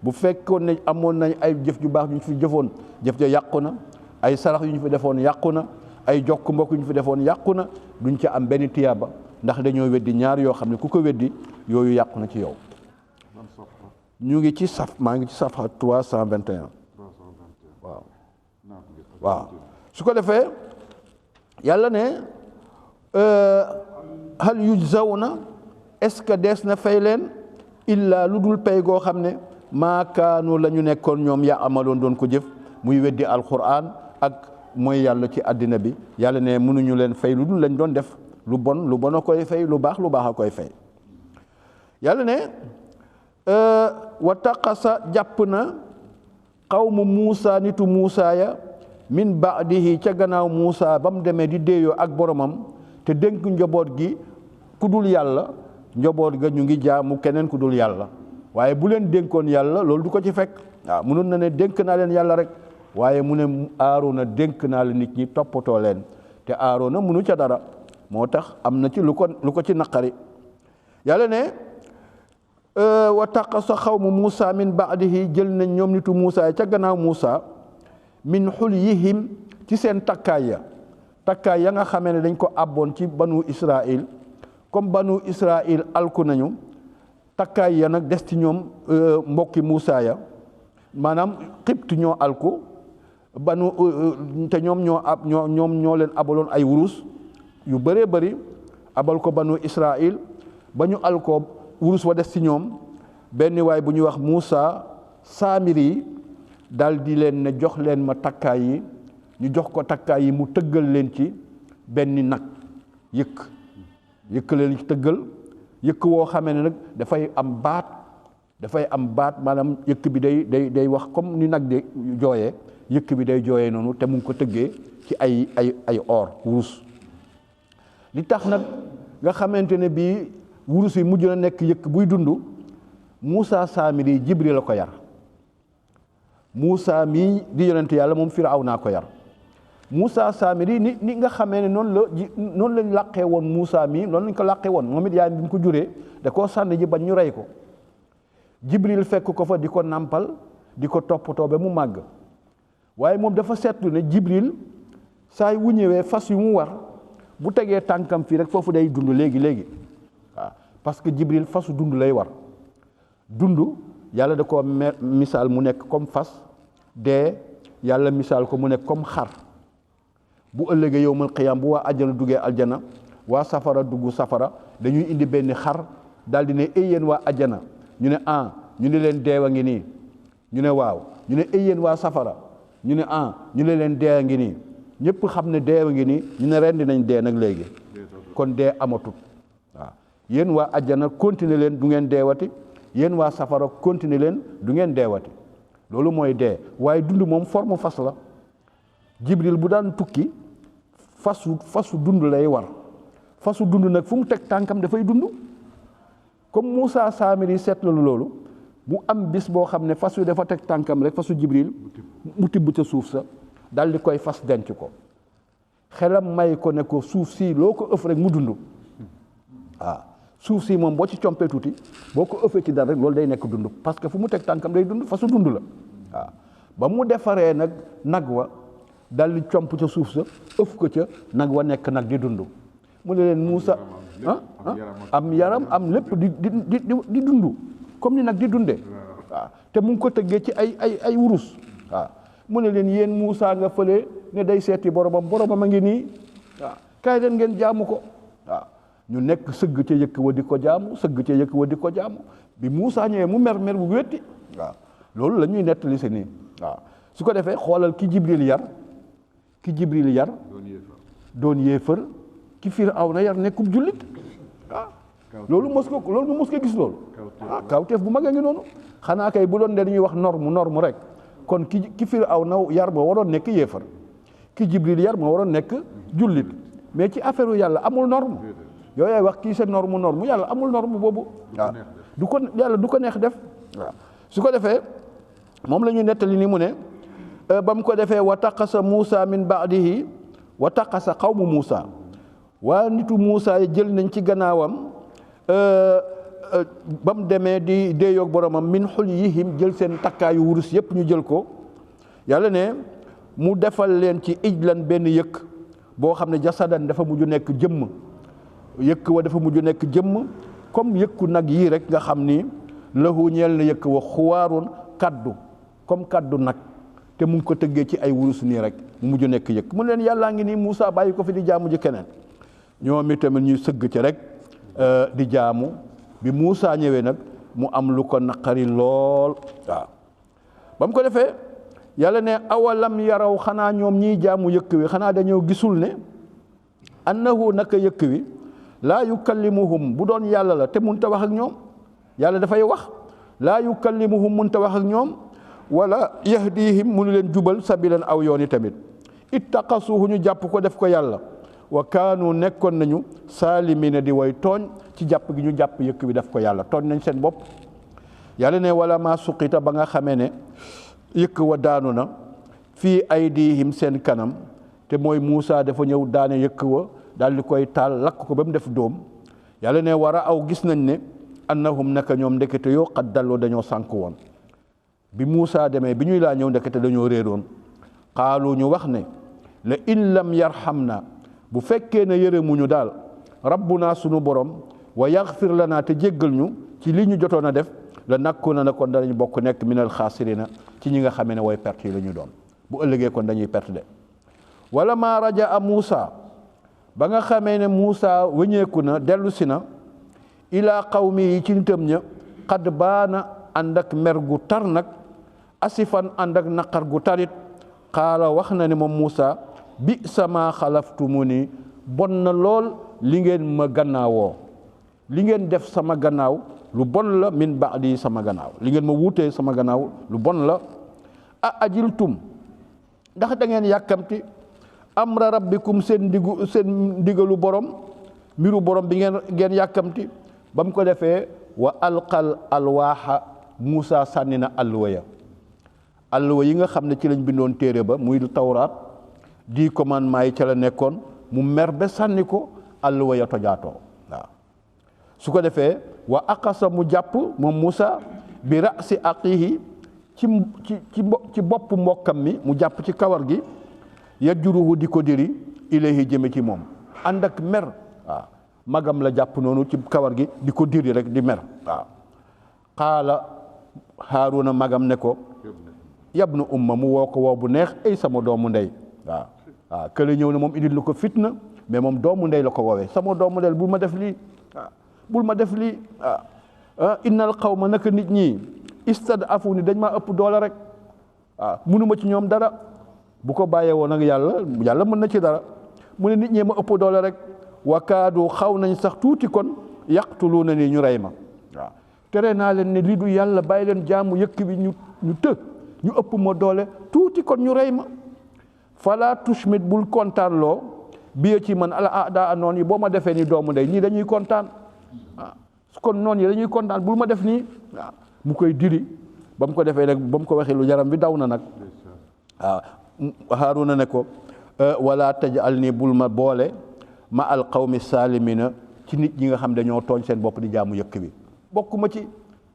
bu fekkoon ne amoon nañ ay jëf ju baax yu ñu fi jëfoon jëf ja yàqu na ay sarax yu ñu fi defoon yàqu na ay jokk mbokk yu ñu fi defoon yàqu na duñ ca am benn tiyaaba ndax dañoo weddi ñaar yoo xam ne ku ko weddi yooyu yàqu na ci yow ñu ngi ci maa ngi ci safha 321 waaw su ko defee yàlla ne hal yujzawna est-ce que dees na fay leen illa lu dul pay goo xam ne maa kaanu la ñu nekkoon ñoom yaa amaloon doon ko jëf muy weddi alquran ak mooy yàlla ci àddina bi yàlla ne mënuñu leen fay lu dul lañ doon def lu bon a koy fay lu baax a koy fay yàlla ne wa taqasa jàpp na qawmu Muusa nitu Muusa ya min baadihi ca gannaaw Muusa ba mu demee di déeyoo ak boromam te dénk njaboot gi ku dul yàlla njaboot ga ñu ngi jaamu keneen ku dul yàlla waaye bu leen dénkoon yàlla loolu du ko ci fekk waaw mënoon na ne dénk naa leen yàlla rek waaye mu ne Aaroona dénk naa la nit ñi toppatoo leen te Aaroona mënu ca dara moo tax am na ci lu ko ci naqari yàlla ne wa taqasa xawmu Muusa min baadihi jël nañ ñoom nitu Muusa ca gannaaw Muusa min xulyihim ci seen takkaay ya nga xamee ne dañ ko abboon ci banu Israil comme banu Israil alku nañu takkaay ya nag des ci ñoom mbokki Muusa ya maanaam Xibt ñoo alku banu te ñoom ñoo leen abaloon ay wurus yu bëree bëri abal ko banu Israil ba ñu alkoo wurus wa des ci ñoom benn waay bu ñuy wax Muusa Saamiri daal di leen ne jox leen ma takkaay yi ñu jox ko takkaay yi mu tëggal leen ci benn nag yëkk leen ci tëggal yëkk woo xamee ne nag dafay am baat maanaam yëkk bi day wax comme ni nag di jooyee yëkk bi day jooyee noonu te mu ngi ko tëggee ci ay or wurus li tax nag nga xamante ne bii wurus yi mujj na nekk yëkk buy dund Muusa Saamiri Jibril la ko yar Muusa mii di yonent yàlla moom Firawna ko yar Muusa Saamiri ni nga xamee ne noonu lañ làqee woon Muusa mii noonu lañ ko làqee woon moom it yaay bi mu ko juree da koo sànni ji bañ ñu rey ko Jibril fekk ko fa di ko nàmpal di ko toppatoo ba mu màgg waaye moom dafa seetlu ne Jibril saa wu ñëwee fas yu mu war bu tegee tànkam fii rek foofu day dund léegi waaw parce que Jibril fasu dund lay war dund yàlla da ko misaal mu nekk comme fas dee yàlla misaal ko mu nekk comme xar bu ëllëgee yowmal qiyaam bu waa àjjana duggee aljana waa safara dugg safara dañuy indi benn xar daal di ne yéen waa àjjana ñu ne ñu ne leen deewa ngi nii ñu ne waaw ñu ne yéen waa safara ñu ne ñu ne leen deewa ngi nii ñëpp xam ne deewa ngi nii ñu ne rendi nañ dee nag léegi kon dee amatut waaw yéen waa àjjana continuer leen du ngeen deewati yéen waa safara continuer leen du ngeen deewati loolu mooy dee waaye dund moom forme fas la Jibril bu daan tukki fasu dund lay war fasu dund nag fu mu teg tànkam dafay dund comme Muusa Saamiri seetlu loolu mu am bis boo xam ne fas wi dafa teg tànkam rek fasu Jibril mu tibb ca suuf sa dal di koy fas denc ko xelam may ko ne ko suuf si loo ko ëf rek mu dund waaw suuf si moom boo ci compee tuuti boo ko ëffee ci dara rek loolu day nekk dund parce que fu mu teg tànkam day dund fasu dund la waaw ba mu defaree nag wa dal di comp ca suuf sa ëff ko ca nag wa nekk nag di dund mu ne leen Moussa am yaram am lépp di dund comme ni nag di dundee waaw te mu ngi ko tëggee ci ay wurus waaw mu ne leen yéen Moussa nga fële ne day seeti boromam a ngi nii waaw kaay leen ngeen jaamu ko waaw ñu nekk sëgg ca yëkk wa di ko jaamu sëgg ca yëkk wa di ko jaamu bi Moussa ñëwee mu mer bu wetti waaw loolu la ñuy nettali si nii waaw su ko defee xoolal ki Jibril yar doon yéefar ki Firawna yar nekkub jullit ah loolu mos ko gis loolu ah kawteef bu mag a ngi noonu xanaa kay bu doon de ñuy wax norme rek kon ki Firawna yar ma waroon nekk yéefar ki Jibril yar ma waroon nekk jullit mais ci affaire yàlla amul norme yooyu wax kii sa norme yàlla amul norme boobu waaw du ko neex def waaw su ko defee moom la ñuy nettali ni mu ne ba mu ko defee wa taqasa Moussa min baadihi wa taqasa xawmu Moussa waa nitu Moussa yi jël nañ ci gannaawam ba mu demee di déeyoog boromam min xulyihim jël seen takkaayu wurus yépp ñu jël ko yàlla ne mu defal leen ci ijlan benn yëkk boo xam ne jasadan dafa mujj nekk jëmm yëkk wa dafa mujj nekk jëmm comme yëkku nag yii rek nga xam ni lahu ñeel na yëkk wa xuwaarun kaddu comme kaddu nag te mu ngi ko tëggee ci ay wurus nii rek mu mujj nekk yëkk mu leen yàllaa ngi nii Moussa bàyyi ko fi di jaamu ji keneen ñoom itamit ñuy sëgg ci rek di jaamu bi Moussa ñëwee nag mu am lu ko naqari lool waaw ba mu ko defee yàlla ne awalam yaraw xanaa ñoom ñiy jaamu yëkk wi xanaa dañoo gisul ne annahu naka yëkk wi laa yukallimuhum bu doon yàlla la te mun ta wax ak ñoom yàlla dafay wax laa yukallimuhum mun ta wax ak ñoom wala yahdihim munu leen jubal sabilan aw yooni tamit ittaqasuhu ñu jàpp ko def ko yàlla wa kaanu nekkoon nañu saalimina di way tooñ ci jàpp gi ñu jàpp yëkk bi def ko yàlla tooñ nañ seen bopp yàlla ne wala maa suqita ba nga xamee ne yëkk wa daanu na fii aydihim seen kanam te mooy Moussa dafa ñëw daane yëkk wa daal di koy taal lakk ko ba mu def dóom yàlla ne war a aw gis nañ ne annahum naka ñoom ndekete yoo xat dalloo dañoo sànk woon bi Moussa demee bi ñuy laa ñëw ndekete dañoo réeroon xaalu ñu wax ne la in lam yarhamna bu fekkee ne yërëmuñu daal rabbuna sunu borom wa yaxfir lana te jéggal ñu ci li ñu jotoon a def la nakuna na kon danañ bokk nekk minal xaasirina ci ñi nga xamee ne way perte yi la ñu doon bu ëllëgee kon dañuy perte de wala ma raja a Moussa ba nga xamee ne Moussa wëñeeku na dellu si na ilaa qawmi yi ci nitam ña xad baana ànd ak mer gu tar nag asifan ànd ak naqar gu tarit xaala wax na ne moom Moussa bi sama xalaftumu ni bon na lool li ngeen ma gannaawoo li ngeen def sama gannaaw lu bon la min baadi sama gannaaw li ngeen ma wuutee sama gannaaw lu bon la a ajiltum ndax da ngeen yàkkamti amra rabbikum seen ndigalu borom mbiru borom bi ngeen yàkkamti ba mu ko defee wa alqal alwaaxa Moussa sànni na alluwa yi nga xam ne ci lañ bindoon téere ba muy tawraat 10 commandements yi ca la nekkoon mu mer ba sànni ko alluwa ya tojaatoo waaw su ko defee wa aqasa mu jàpp moom Moussa bi rasi aqihi ci bopp mbokkam mi mu jàpp ci kawar gi yajruhu di ko diri ilayhi jëme ci moom ànd ak mer waaw magam la jàpp noonu ci kawar gi di ko diri rek di mer waaw xaala Haaruna magam ne ko yabnu umma mu woo ko woo bu neex ay sama doomu ndey waaw kële ñëw ne moom indil lu ko fitna mais moom doomu ndey la ko woowee sama doomu ndey bul ma def lii bul ma def lii innal qawma naka nit ñi istadafu ni dañ maa ëpp doole rek munuma ci ñoom dara bu ko bàyyee woon ak yàlla mën na ci dara mu ne nit ñee ma ëpp doole rek wakaadu xaw nañ sax tuuti kon yaqtuluuna ni ñu rey ma waaw tere naa leen ne lii du yàlla bàyyi leen jaamu yëkk bi ñu ñu ëpp ma doole tuuti kon ñu rey ma fala tushmit bul kontaan loo bi ci man ala daa noon yi boo ma defee ni doomu ndey ñii dañuy kontaan kon noon yi dañuy kontaan bul ma def nii waaw mu koy diri ba mu ko defee nag ba mu ko waxee lu yaram bi daw na nag waaw Haaruna ne ko wala tajal nii bul ma boole ma al qawmi saalimina ci nit ñi nga xam dañoo tooñ seen bopp di jaamu yëkk bi bokkuma ci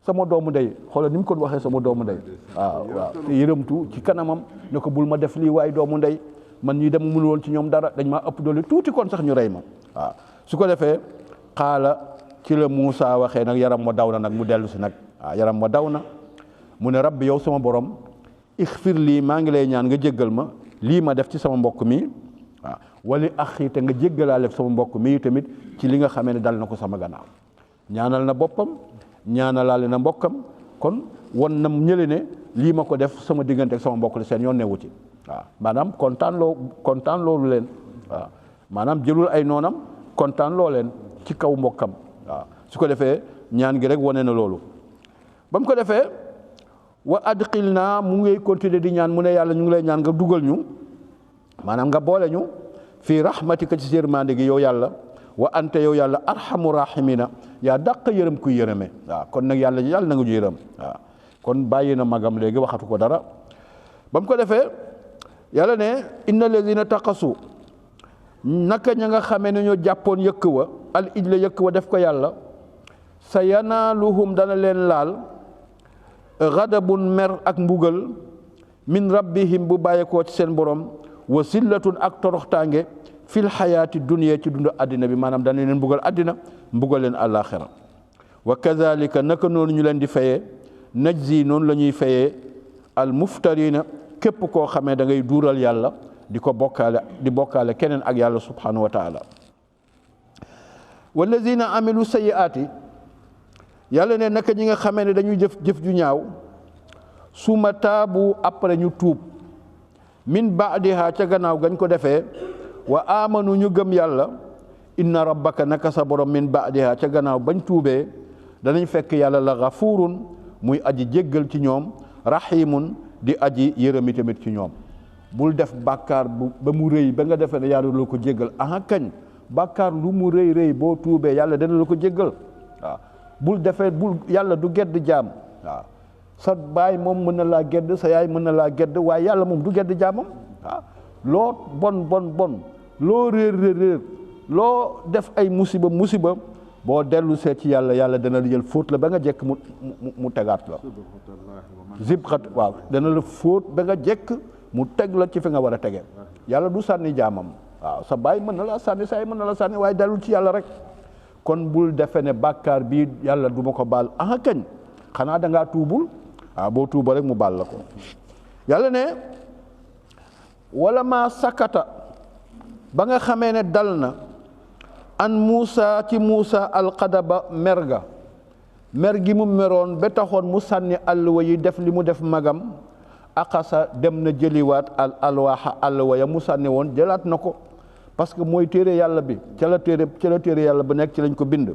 sama doomu ndey xoolal ni mu ko waxee sama doomu ndey waaw te yërëmtu ci kanamam ne ko bul ma def lii waaye doomu ndey man ñi dem mënul woon ci ñoom dara dañ maa ëpp doole tuuti kon sax ñu rey ma waaw su ko defee xaala ci la Muusa waxee nag yaram ma daw na nag mu dellu si nag waaw yaram ma daw na mu ne rabbi yow sama borom ixfir lii maa ngi lay ñaan nga jéggal ma lii ma def ci sama mbokk mi waaw wala axi te nga jéggalaale sama mbokk mi tamit ci li nga xamee ne dal na ko sama gannaaw ñaanal na boppam ñaanalaale na mbokkam kon won na ñële ne lii ma ko def sama diggante ak sama mbokk la seen yoon newu ci waaw maanaam kontaan loolu leen waaw maanaam jëlul ay noonam kontaan loo leen ci kaw mbokkam waaw su ko defee ñaan gi rek wane na loolu ba mu ko defee wa adxil naa mu ngay continuer di ñaan mu ne yàlla ñu ngi lay ñaan nga dugal ñu maanaam nga boole ñu fii rahmatika ci yërmande gi yow yàlla wa ante yow yàlla arhamu rahimina yaa dàq yërëm kuy yërëme waaw kon nag yàlla na nga ñu yërëm waaw kon bàyyi na magam léegi waxatu ko dara ba mu ko defee yàlla ne inna alladina taqasu naka ña nga xamee ne ñoo jàppoon yëkk wa al ijla yëkk wa def ko yàlla sa yanaaluhum dana leen laal gadabun mer ak mbugal min rabbihim bu bàyyeekoo ci seen borom wa sillatun ak toroxtaange fil xayaati dunya ci dund àddina bi maanaam dana leen mbugal àddina mbugal leen àllaaxira wa kazalika naka noonu ñu leen di fayee najzi noonu la ñuy fayee al muftarina képp koo xamee da ngay duural yàlla di bokkaale keneen ak yàlla subhanahu wa taala wallazina amilu sayiaati yàlla ne naka ñi nga xamee ne dañuy jëf ju ñaaw suma taabu après ñu tuub min baadiha ca gannaaw gañ ko defee wa amanu ñu gëm yàlla inna rabbaka naka sa borom min baadiha ca gannaaw bañ tuubee danañ fekk yàlla la gafurun muy aji jéggal ci ñoom rahimun di aji yërëmi tamit ci ñoom bul def bàkkaar ba mu rëy ba nga defee ne yàlla la ko jéggal aha kañ bàkkaar lu mu rëy boo tuubee yàlla dana la ko jéggal waaw bul yàlla du gedd jaam waaw sa baay moom mën na laa gedd sa yaay mën na laa gedd waaye yàlla moom du gedd jaamam waaw loo bon loo réer loo def ay musiba boo dellu seet ci yàlla dana la jël fóot la ba nga jekk mu tegaat la zibxat waaw dana la fóot ba nga jekk mu teg la ci fi nga war a tege yàlla du sànni jaamam waaw sa baay mën na la sànni sa yaay mën na la sànni waaye dellu ci yàlla rek kon bul defe ne bàkkaar bii yàlla du ma ko baal aha kañ xanaa da ngaa tuubul waaw boo tuuba rek mu baal la ko yàlla ne wala ma sakata ba nga xamee ne dal na an Muusa ci Muusa alxadaba mer gi mu meroon ba taxoon mu sànni alluwa yi def li mu def magam akasa dem na jëliwaat alwaaxa alluwa ya mu sànni woon jëlaat na ko parce que mooy téere yàlla bi ca la téere yàlla ba nekk ci lañ ko bind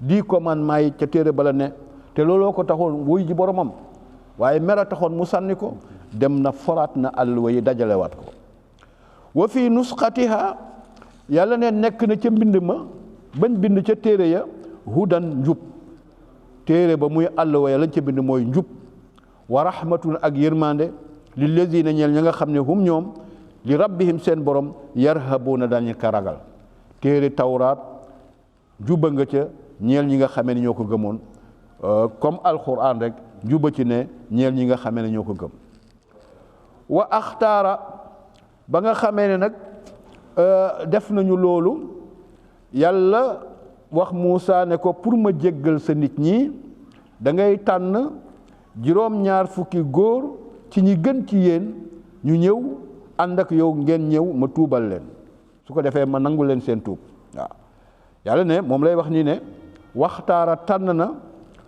10 commandements yi ca téere ba la ne te looloo ko taxoon wuy ji boromam waaye mer a taxoon mu sànni ko dem na foraat na alluwa yi dajalewaat ko wa fii nusxatiha yàlla ne nekk na ca mbind ma bañ bind ca téere ya hudan njub téere ba muy alluwa ya lañ ca bind mooy njub wa rahmatun ak yërmande lillazina ñeel ña nga xam ne hum ñoom li rabbihim seen borom yarhabuuna dañu ka ragal téere tawraat juba nga ca ñeel ñi nga xamee ne ñoo ko gëmoon comme alquran rek juba ci ne ñeel ñi nga xamee ne ñoo ko gëm wa axtaara ba nga xamee ne nag def nañu loolu yàlla wax Muusa ne ko pour ma jéggal sa nit ñi da ngay tànn 2 góor ci ñi gën ci yéen ñu ñëw ànd ak yow ngeen ñëw ma tuubal leen su ko defee ma nangu leen seen tuub waaw yàlla ne moom lay wax nii ne waxtaara tànn na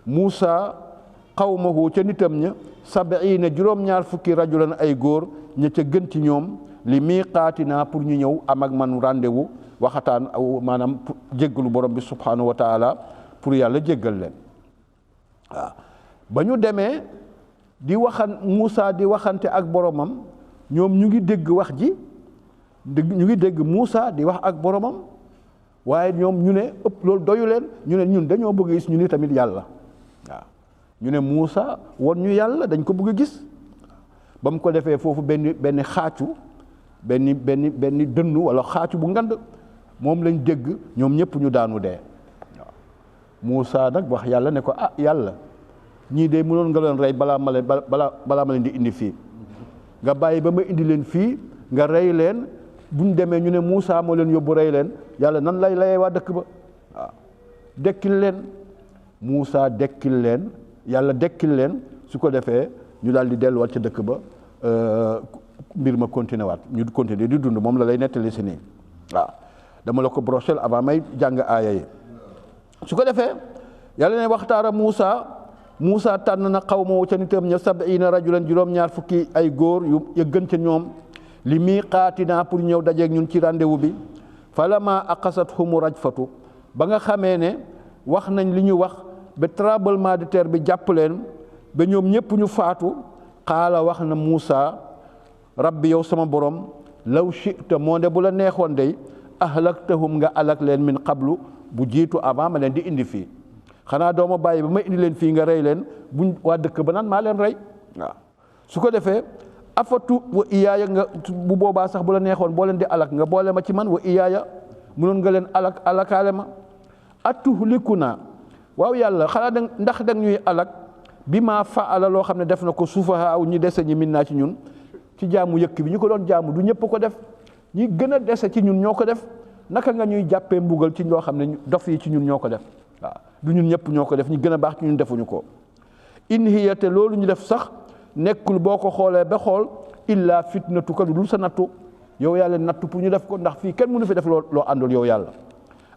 Muusa qawmahu ca nitam ña 70 rajulan ay góor ña ca gën ci ñoom li miiqaatina pour ñu ñëw am ak man rendez-vous waxataan maanaam jéggalu borom bi subhanahu wa taala pour yàlla jéggal leen waaw ba ñu demee Muusa di waxante ak boromam ñoom ñu ngi dégg wax ji ñu ngi dégg Muusa di wax ak boromam waaye ñoom ñu ne ëpp loolu doyu leen ñu ne ñun dañoo bëgg a gis ñu ni tamit yàlla waaw ñu ne Muusa won ñu yàlla dañ ko bëgg a gis ba mu ko defee foofu benn xaacu benn dënnu wala xaacu bu ngand moom lañ dégg ñoom ñëpp ñu daanu dee Muusa nag wax yàlla ne ko ah yàlla ñii de mënoon nga leen rey balaa ma leen di indi fii nga bàyyi ba ma indi leen fii nga rey leen buñ demee ñu ne Muusa moo leen yóbbu rey leen yàlla nan lay layee waa dëkk ba waaw dekkil leen Muusa dekkil leen yàlla dekkil leen su ko defee ñu daal di delluwaat ca dëkk ba mbir ma continué waat ñu continué di dund moom la lay nettali si nii waaw dama la ko brochel avant may jàng aaya yi su ko defee yàlla ne waxtaara Muusa tànn na xawma ca nitam ña 70 rajulan juróom-ñaar fukki ay góor yu gën ca ñoom li miiqaatinaa pour ñëw dajeeg ñun ci rendez-vous bi falammaa aqasathumu rajfatu ba nga xamee ne wax nañ li ñu wax ba tremblement de terre bi jàpp leen ba ñoom ñëpp ñu faatu xaala wax na Muusa rabbi yow sama borom law shi'ta moo de bu la neexoon day ahlaktahum nga alak leen min qablu bu jiitu avant ma leen di indi fii xanaa dooma bàyyi ba ma indi leen fii nga rey leen buñ waa dëkk ba naan maa leen rey waaw su ko defee afatu wa iyaaya nga bu boobaa sax bu la neexoon boo leen di alak nga boole ma ci man wa iyaaya mënoon nga leen alakaale ma atuhlikuna waaw yàlla xanaa ndax dang ñuy alak bi maa faala loo xam ne def na ko sufaha aw ñi dese ñi min naa ci ñun ci jaamu yëkk bi ñu ko doon jaamu du ñëpp ko def ñi gën a dese ci ñun ñoo ko def naka nga ñuy jàppee mbugal ci loo xam ne dof yi ci ñun ñoo ko def waaw du ñun ñëpp ñoo ko def ñi gën a baax ci ñun defuñu ko in hiya te loolu ñu def sax nekkul boo ko xoolee ba xool illa fitnatuka lu dul sa nattu yow yàlla nattu pour ñu def ko ndax fii kenn mënu fi def loo àndul yow yàlla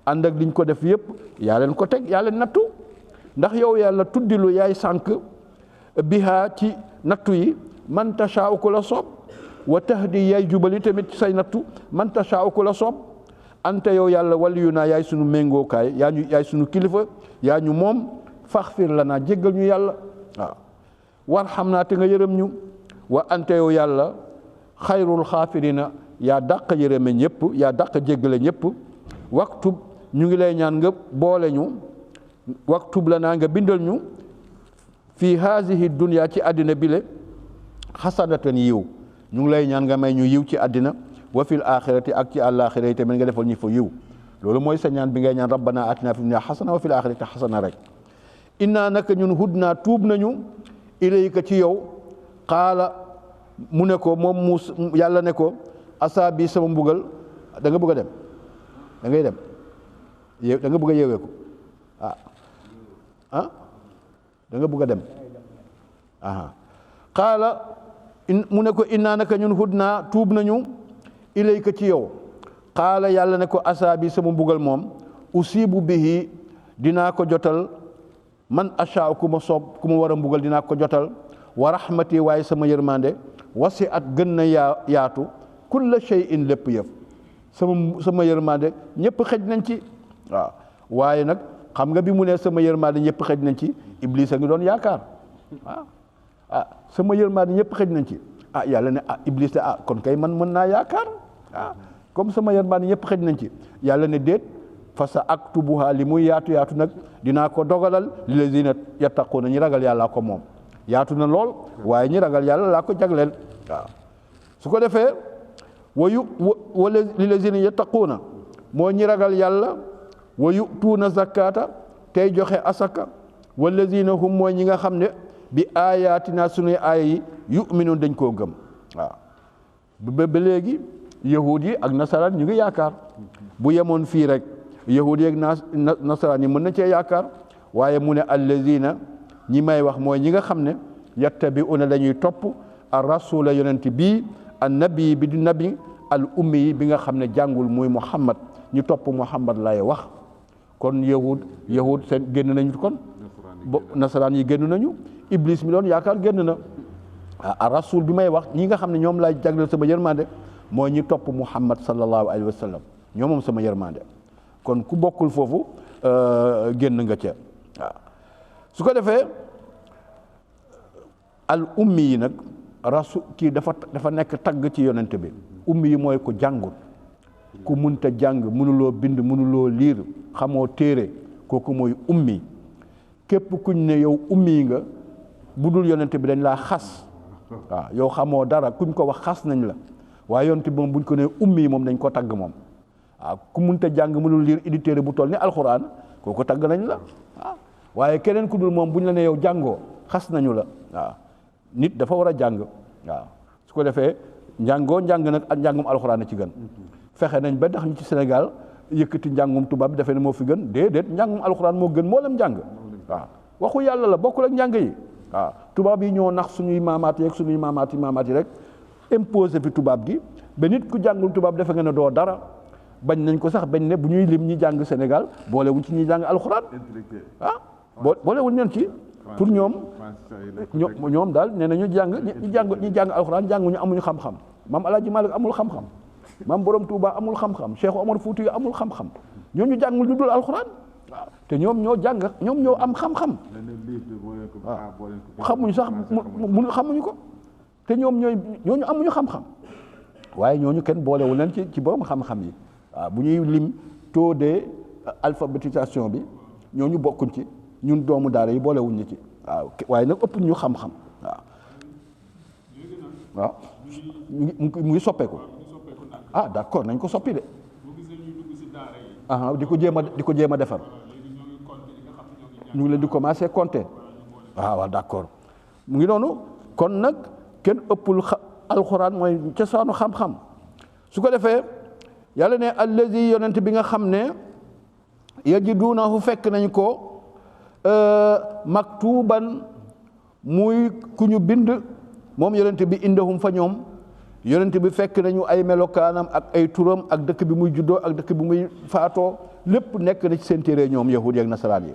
ànd ak liñ ko def yëpp yaa leen ko teg yaa leen nattu ndax yow yàlla tuddilu yaay sànq bihaa ci nattu yi man tashaa'u ku la soob wa tahdi yaay jubali tamit ci say nattu man tashaa'u ku la soob ante yow yàlla waliyu naa yaay sunu méngookaay yaay sunu kilifa yaa ñu moom faxfir lanaa jéggal ñu yàlla waaw warxam naa te nga yërëm ñu wa ante yow yàlla xayrul xaafirina yaa dàq yërëme ñëpp yaa dàq jéggale ñëpp waktub ñu ngi lay ñaan nga boole ñu waktub lanaa nga bindal ñu fii haasihi dunya ci àddina bile xasanatan yiw ñu ngi lay ñaan nga may ñu yiw ci àddina wa fil axirati ak ci àllaaxira yi tamit nga defal ñu fa yiw loolu mooy sa ñaan bi ngay ñaan rabbana atina fi dunya xasana wa fil axirati xasana rek inna naka ñun hudnaa tuub nañu ilayka ci yow xaala mu ne ko moom Muusa yàlla ne ko asaabi sama mbugal da nga bëgg a dem da ngay dem da nga bëgg a yeewee ko da nga bëgg a dem xaala mu ne ko innaa naka ñun hudnaa tuub nañu ilayka ci yow xaala yàlla ne ko asaabi sama mbugal moom usibu bihi dinaa ko jotal man ashaa ku ma soob ku ma war a mbugal dinaa ko jotal wa rahmati waaye sama yërmande wasi at gën na yaatu kulla shay'in lépp yëf sama yërmande ñëpp xëj nañ ci waaw waaye nag xam nga bi mu ne sama yërmande ñëpp xëj nañ ci Iblis a ngi doon yaakaar sama yërmande ñëpp xëj nañ ci yàlla ne Iblis de kon kay man mën naa yaakaar comme sama yërmande ñëpp xëj nañ ci yàlla ne déet fa sa aktubuha li muy yaatu nag dinaa ko dogalal li lazina yattaquuna ñi ragal yàlla ko moom yaatu na lool waaye ñi ragal yàlla laa ko jagleel waaw su ko defee wala li lazina yattaquuna moo ñi ragal yàlla wa yu'tuuna zakata tey joxe asaka wallazina hum mooy ñi nga xam ne bi ayatina sunuy aaya yi yu'minuun dañ koo gëm waaw ba léegi yahud yi ak nasaraan ñu ngi yaakaar bu yemoon fii rek yahud yi ak nasaraan yi mën na cee yaakaar waaye mu ne allazina ñi may wax mooy ñi nga xam ne yattabi'una dañuy topp ar rasula yonent bii an nabi bi di nabi al ummi bi nga xam ne jàngul muy muhammad ñu topp muhammad lay wax kon yahud seen génn nañu kon nasaraan yi génn nañu iblis mi doon yaakaar génn na ar rasul bi may wax ñi nga xam ne ñoom laay jagleel sama yërmande mooy ñi topp muhammad sallallahu alayhi wa sallam ñoo moom sama yërmande kon ku bokkul foofu génn nga ca waaw su ko defee al ummi yi nag rasul kii dafa nekk tagg ci yonent bi ummi yi mooy ko jàngul ku munta jàng mënuloo bind mënuloo liir xamoo téere kooku mooy ummi képp kuñ ne yow ummi nga bu dul yonent bi dañ laa xas waaw yow xamoo dara kuñ ko wax xas nañ la waaye yonent bi moom buñ ko ne ummi moom nañ ko tagg moom waaw ku munta jàng mënul liir indi téere bu toll ni alxuraan kooku tagg nañ la waaye keneen ku dul moom bu ñu la ne yow jàngoo xas nañu la waaw nit dafa war a jàng waaw su ko defee njàng nag ak njàngum alxuraan a ci gën fexe nañ ba tax ñu ci Sénégal yëkkati njàngum tubaab bi defee ne moo fi gën déedéet njàngum alxuraan moo gën moo lam njàng waaw waxu yàlla la bokkul ak njàng yi waaw tubaab yi ñoo nax suñuy maamaat yi ak suñuy maamaat yi rek imposé fi tubaab gi ba nit ku jàngul tubaab defe nga ne doo dara bañ nañ ko sax bañ ne bu ñuy lim ñi jàng Sénégal boolewuñ ci ñi jàng alxuraan boolewuñ leen ci pour ñoom daal nee na ñi jàng alxuraan jànguñu amuñu xam-xam maam Alaaji Malik amul xam-xam maam Borom Touba amul xam-xam Cheikh Omar Fouti amul xam-xam ñooñu jàngul lu dul alxuraan waaw te ñoom ñoo jàng ñoom ñoo am xam-xam waaw xamuñu sax xamuñu ko te ñooñu amuñu xam-xam waaye ñooñu kenn boolewul leen ci borom xam-xam yi waaw bu ñuy lim taux de alphabétisation bi ñooñu bokkuñ ci ñun doomu daara yi boolewuñ ñu ci waaw waaye nag ëpp ñu xam-xam waaw mu ngi soppeeku d'accord nañ ko soppi de di ko jéem a defar ñu ngi leen di commencer compter waaw d'accord mu ngi noonu kon nag kenn ëppul alxuraan mooy cosaanu xam-xam su ko defee yàlla ne allazi yonent bi nga xam ne yajidunahu fekk nañ ko maktuban muy ku ñu bind moom yonent bi indahum fa ñoom yonent bi fekk nañu ay melokaanam ak ay turam ak dëkk bi muy juddoo ak dëkk bi muy faatoo lépp nekk na ci seen téere ñoom yahudi ak nasaraan yi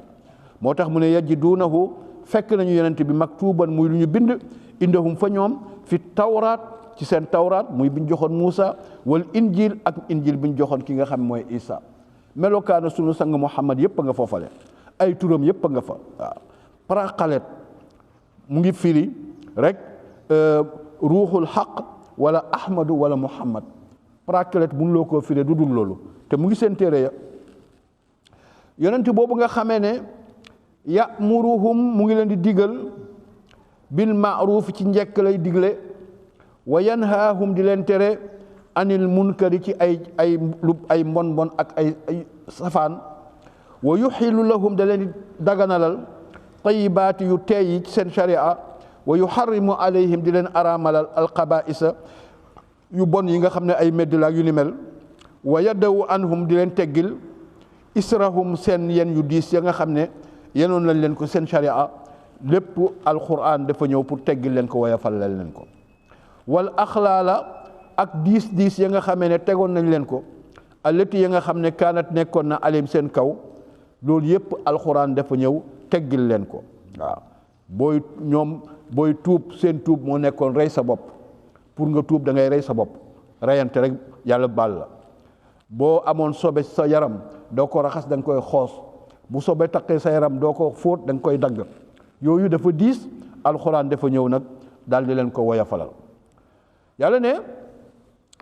moo tax mu ne yajidunahu fekk nañu yonent bi maktuban muy lu ñu bind indahum fa ñoom fi tawraat ci seen tawraat muy bi ñu joxoon Muusa wal injil ak injil bi ñu joxoon ki nga xam mooy Isa melokaana sunu sang Muhammad yëpp a nga foofale ay turam yëpp a nga fa waaw paraqalet mu ngi firi rek ruuxul xaq wala ahmadu wala muhammad paraqalet mun loo koo firi du dul loolu te mu ngi seen téere ya yonent boobu nga xamee ne ya'muruhum mu ngi leen di digal bil ma'ruf ci njekk lay digle wa yanhaahum di leen tere anil munkari ci ay mbon ak ay safaan wa yuxilu lahum da leen di daganalal tayibaati yu teey yi ci seen sharia wa yuharrimu alayhim di leen araamalal alxabaisa yu bon yi nga xam ne ay medd la yu ni mel wa yaddawu anhum di leen teggil israhum seen yen yu diis ya nga xam ne yenoon lañ leen ko seen sharia lépp alquran dafa ñëw pour teggil leen ko waya fallal leen ko wal axlaala ak diis ya nga xamee ne tegoon nañ leen ko allati ya nga xam ne kaanat nekkoon na alim seen kaw loolu yëpp alxuraan dafa ñëw teggil leen ko waaw booy tuub seen tuub moo nekkoon rey sa bopp pour nga tuub da ngay rey sa bopp reyante rek yàlla baal la boo amoon sobe sa yaram doo ko raxas da nga koy xoos bu sobe taqee sa yaram doo ko fóot da nga koy dagg yooyu dafa diis alxuraan dafa ñëw nag daal di leen ko woyafalal yàlla ne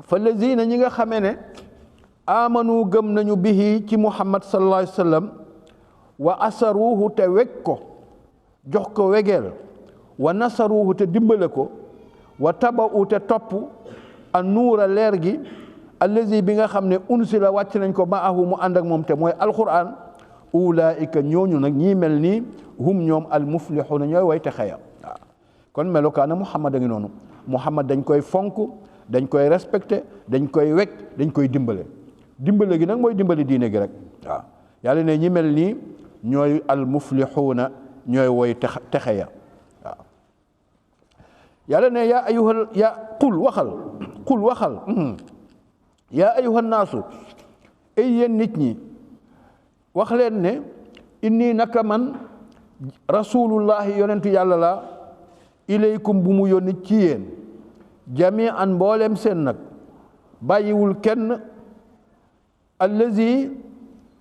fa lazina ñi nga xamee ne amanu gëm nañu bihi ci muhammad sallallahu alayhi wa sallam wa asaruhu te weg ko jox ko wegeel wa nasaruhu te dimbale ko wa taba'u te topp an nuura leer gi allazi bi nga xam ne unsila wàcc nañ ko maahu mu ànd ak moom te mooy alquran ulaika ñooñu nag ñii mel nii hum ñoom al muflixuuna ñooy way te xeya waaw kon melokaana muhammad a ngi noonu muhammad dañ koy fonk dañ koy respecté dañ koy wekk dañ koy dimbale gi nag mooy dimbali diine gi rek waaw yàlla ne ñi mel nii ñooy al muflixuuna ñooy woy texe ya waaw yàlla ne qul waxal yaa ayuha naasu ay yéen nit ñi wax leen ne inni naka man rasulullahi yonentu yàlla la ilaykum bu mu yónni ci yéen jami'an mboolem seen nag bàyyiwul kenn allazi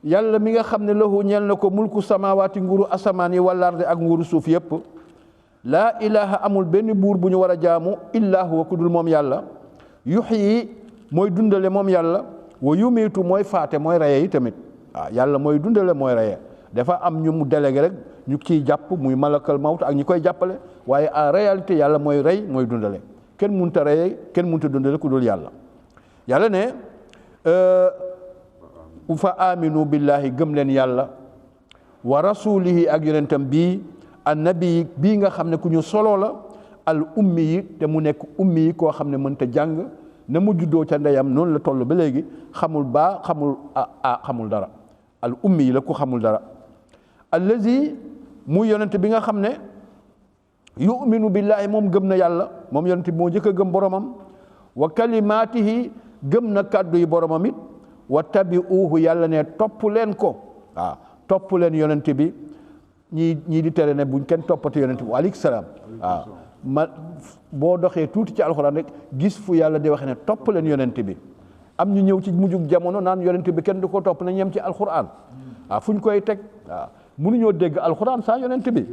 yàlla mi nga xam ne lahu ñeel na ko mulku samawaati nguuru asamaan yi wal ardi ak nguuru suuf yépp laa ilaha amul benn buur bu ñu war a jaamu illaa huwa ku dul moom yàlla yuxyi mooy dundale moom yàlla wa yumiitu mooy faate mooy reye yi tamit waaw yàlla mooy dundale mooy reye dafa am ñu mu délégué rek ñu ciy jàpp muy malakal mawt ak ñi koy jàppale waaye en réalité yàlla mooy rey mooy dundale kenn mënut a reye kenn mënut a dundale ku dul yàlla yàlla ne fa aminu billahi gëm leen yàlla wa rasulihi ak yonentam bii annabi bii nga xam ne ku ñu solo la al ummi yi te mu nekk ummi yi koo xam ne mënta jàng na mu juddoo ca ndeyam noonu la toll ba léegi xamul baa xamul xamul dara al ummi yi la ku xamul dara allazi muy yonent bi nga xam ne yuminu billahi moom gëm na yàlla moom yonent bi moo njëkk a gëm boromam wa kalimaatihi gëm na kàddu yi boromam it wa tabi'uuhu yàlla ne topp leen ko waaw topp leen yonent bi ñii di tere ne buñ kenn toppati yonent bi waaleykum salaam waaw ma boo doxee tuuti ci alxuraan rek gis fu yàlla di waxe ne topp leen yonent bi am ñu ñëw ci mujjug jamono naan yonent bi kenn du ko topp nañ yem ci alxuraan waaw fu ñu koy teg waaw mënuñoo dégg alxuraan sans yonent bi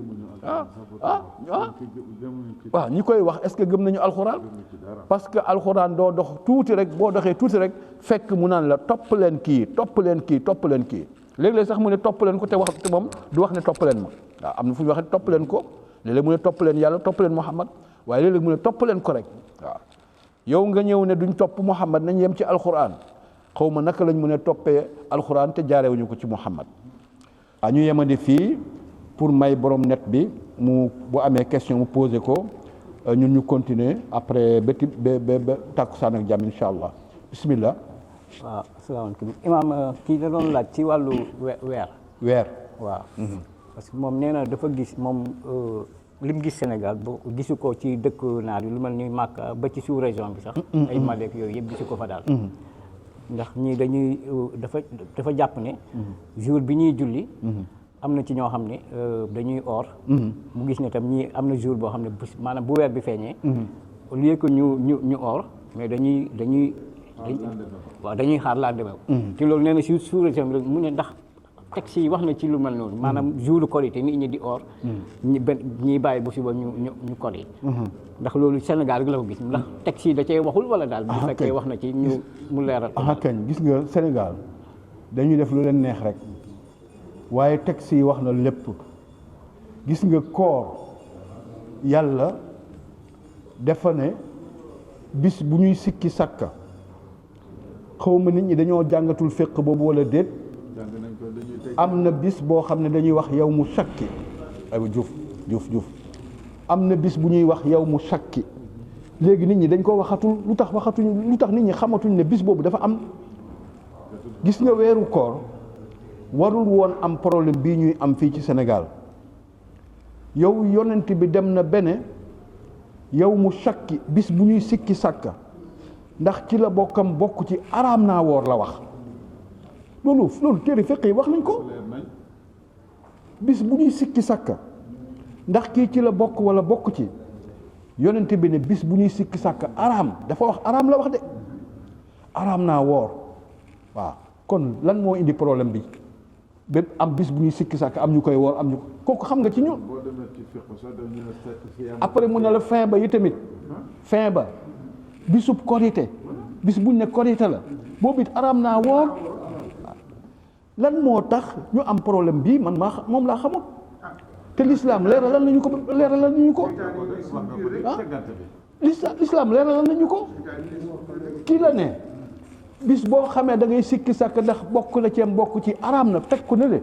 waaw ñi koy wax est-ce que gëm nañu alxuraan parce que alxuraan doo dox tuuti rek boo doxee tuuti rek fekk mu naan la topp leen kii topp leen kii topp leen kii léeg-léeg sax mu ne topp leen ko te wax te moom du wax ne topp leen ma waaw am na fu ñu waxee topp leen ko léeg-léeg mu ne topp leen yàlla topp leen Muhammad waaye léeg-léeg mu ne topp leen ko rek waaw yow nga ñëw ne duñ topp Muhammad nañ yem ci alxuraan xaw ma naka lañ mën a toppee alxuraan te jaarewuñu ko ci Muhammad waaw ñu yemandi fii pour may borom net bi mu bu amee question mu posé ko ñun ñu continuer après ba tàkkusaan ak jàmm incha allah bismillah. waaw asalaamaaleykum imaam kii da doon laaj ci wàllu weer waaw parce que moom nee na dafa gis moom li mu gis Sénégal ba gisu ko ci dëkk naar yi lu mel ni Makka ba ci sous région bi sax ay Malek yooyu yëpp gisu ko fa daal ndax ñii dañuy dafa jàpp ne jour bi ñuy julli am na ci ñoo xam ne dañuy or mu gis ne tam ñii am na jour boo xam ne maanaam bu weer bi feeñee au lieu que ñu or mais dañuy xaar lendemain te loolu nee na si sous région bi mu ne ndax texte yi wax na ci lu mel noonu maanaam jour Korité nit ñi di or ñi bàyyi bu suba ñu kor yi ndax loolu Sénégal rek la ko gis ndax texte yi da cee waxul wala daal bu fekkee wax na ci ñu mu leeral kañ gis nga Sénégal dañuy def lu leen neex rek waaye texte yi wax na lépp gis nga koor yàlla dafa ne bis bu ñuy sikki sàkka xaw ma nit ñi dañoo jàngatul féq boobu wala déet am na bis boo xam ne dañuy wax yow mu sakki ay Juuf am na bis bu ñuy wax yow mu sakki léegi nit ñi dañ ko waxatul lu tax nit ñi xamatuñ ne bis boobu dafa am gis nga weeru koor warul woon am problème bii ñuy am fii ci Sénégal yow yonent bi dem na bene yow mu sakki bis bu ñuy sikki sàkka ndax ci la bokkam bokk ci araam naa woor la wax loolu téere fiq yi wax nañ ko bis bu ñuy sikki sàkka ndax kii ci la bokk wala bokk ci yonent bi ne bis bu ñuy sikki sàkka araam dafa wax araam la wax de araam naa woor waaw kon lan moo indi problème bi bépp am bis bu ñuy sikki sàkka am ñu koy woor am ñu kooku xam nga ci ñun après mu ne la fin ba yi tamit fin ba bisub korité bis buñ ne korité la boobu it araam naa woor lan moo tax ñu am problème bii man moom laa xamul te l'islam leeralal nañu ko ah l'islam leeralal nañu ko kii la ne bis boo xamee da ngay sikki sàkk ndax bokk na ceem bokk ci araam na teg ko ne le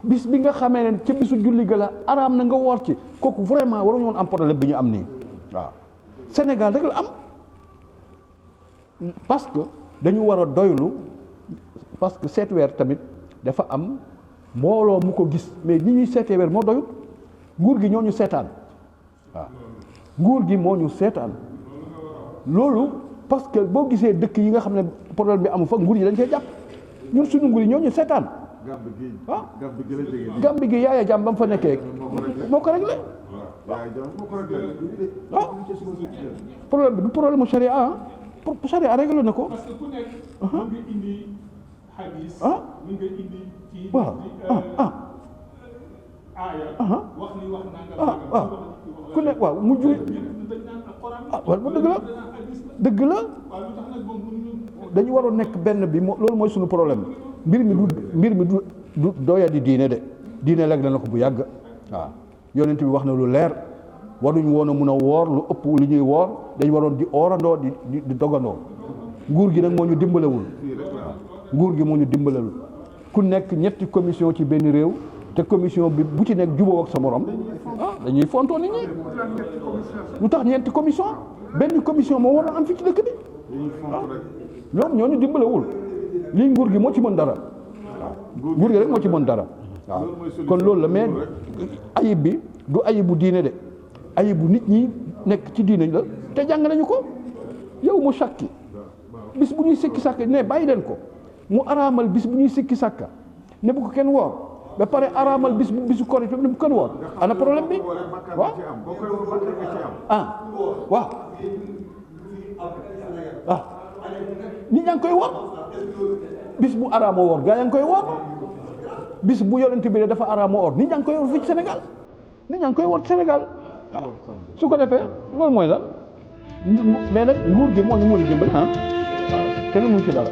bis bi nga xamee ne ca bisu julli ga la araam na nga woor ci kooku vraiment waruñu woon am problème bi ñu am nii waaw Sénégal rek la am parce que dañu war a doylu parce que seet weer tamit dafa am mbooloo mu ko gis mais ñi ñuy seetee weer moo doyut nguur gi ñoo ñu seetaan waaw nguur gi moo ñu seetaan loolu parce que boo gisee dëkk yi nga xam ne problème bi amu fa nguur yi dañ cee jàpp ñun suñu nguur yi ñoo ñu seetaan ah Gàmbi gi Yaaya Jaam ba mu fa nekkee moo ko réglé ah problème bi du problème mu charia ah charia réglé na ko. parce que ku nekk mën nga indi hadis mën nga indi ci waaw aaya wax ni wax nangam ku nekk waaw mu jur waaw dëgg la dañu waroon nekk benn bi loolu mooy suñu problème mbir mi du doyadi diine de diine leg na ko bu yàgg waaw yonent bi wax na lu leer waruñ woon a mun a woor lu ëpp li ñuy woor dañ waroon di oorandoo di dogandoo nguur gi nag moo ñu dimbalewul nguur gi moo ñu dimbalewul ku nekk ñetti commission ci benn réew te commission bi bu ci nekk juboo ak sa morom dañuy fontoo nit ñi lu tax ñeenti commission benn commission moo war a am fii ci dëkk bi ñoom ñoo ñu dimbalewul lii nguur gi moo ci mën dara nguur gi rek moo ci mën dara waaw kon loolu la mais ayib bi du ayibu diine de ayibu nit ñi nekk ci diine la te jàng nañu ko yow mu sakki bis bu ñuy sikki sàkka ne bàyyi leen ko mu araamal bis bu ñuy sikki sàkka ne bu ko kenn woor ba pare araamal bisu korite ne bu kenn woor ana problème bi waaw waaw nit ñaa ngi koy woor bis bu araamoo woor gaa yaa ngi koy woor bis bu yonent bi ne dafa araamoo woor nit ñaa ngi koy woor fii ci Sénégal nit ñaa ngi koy woor Sénégal waaw su ko defee loolu mooy la mais nag nguur gi moo ñu mën a dimbali kenn mënu ci dara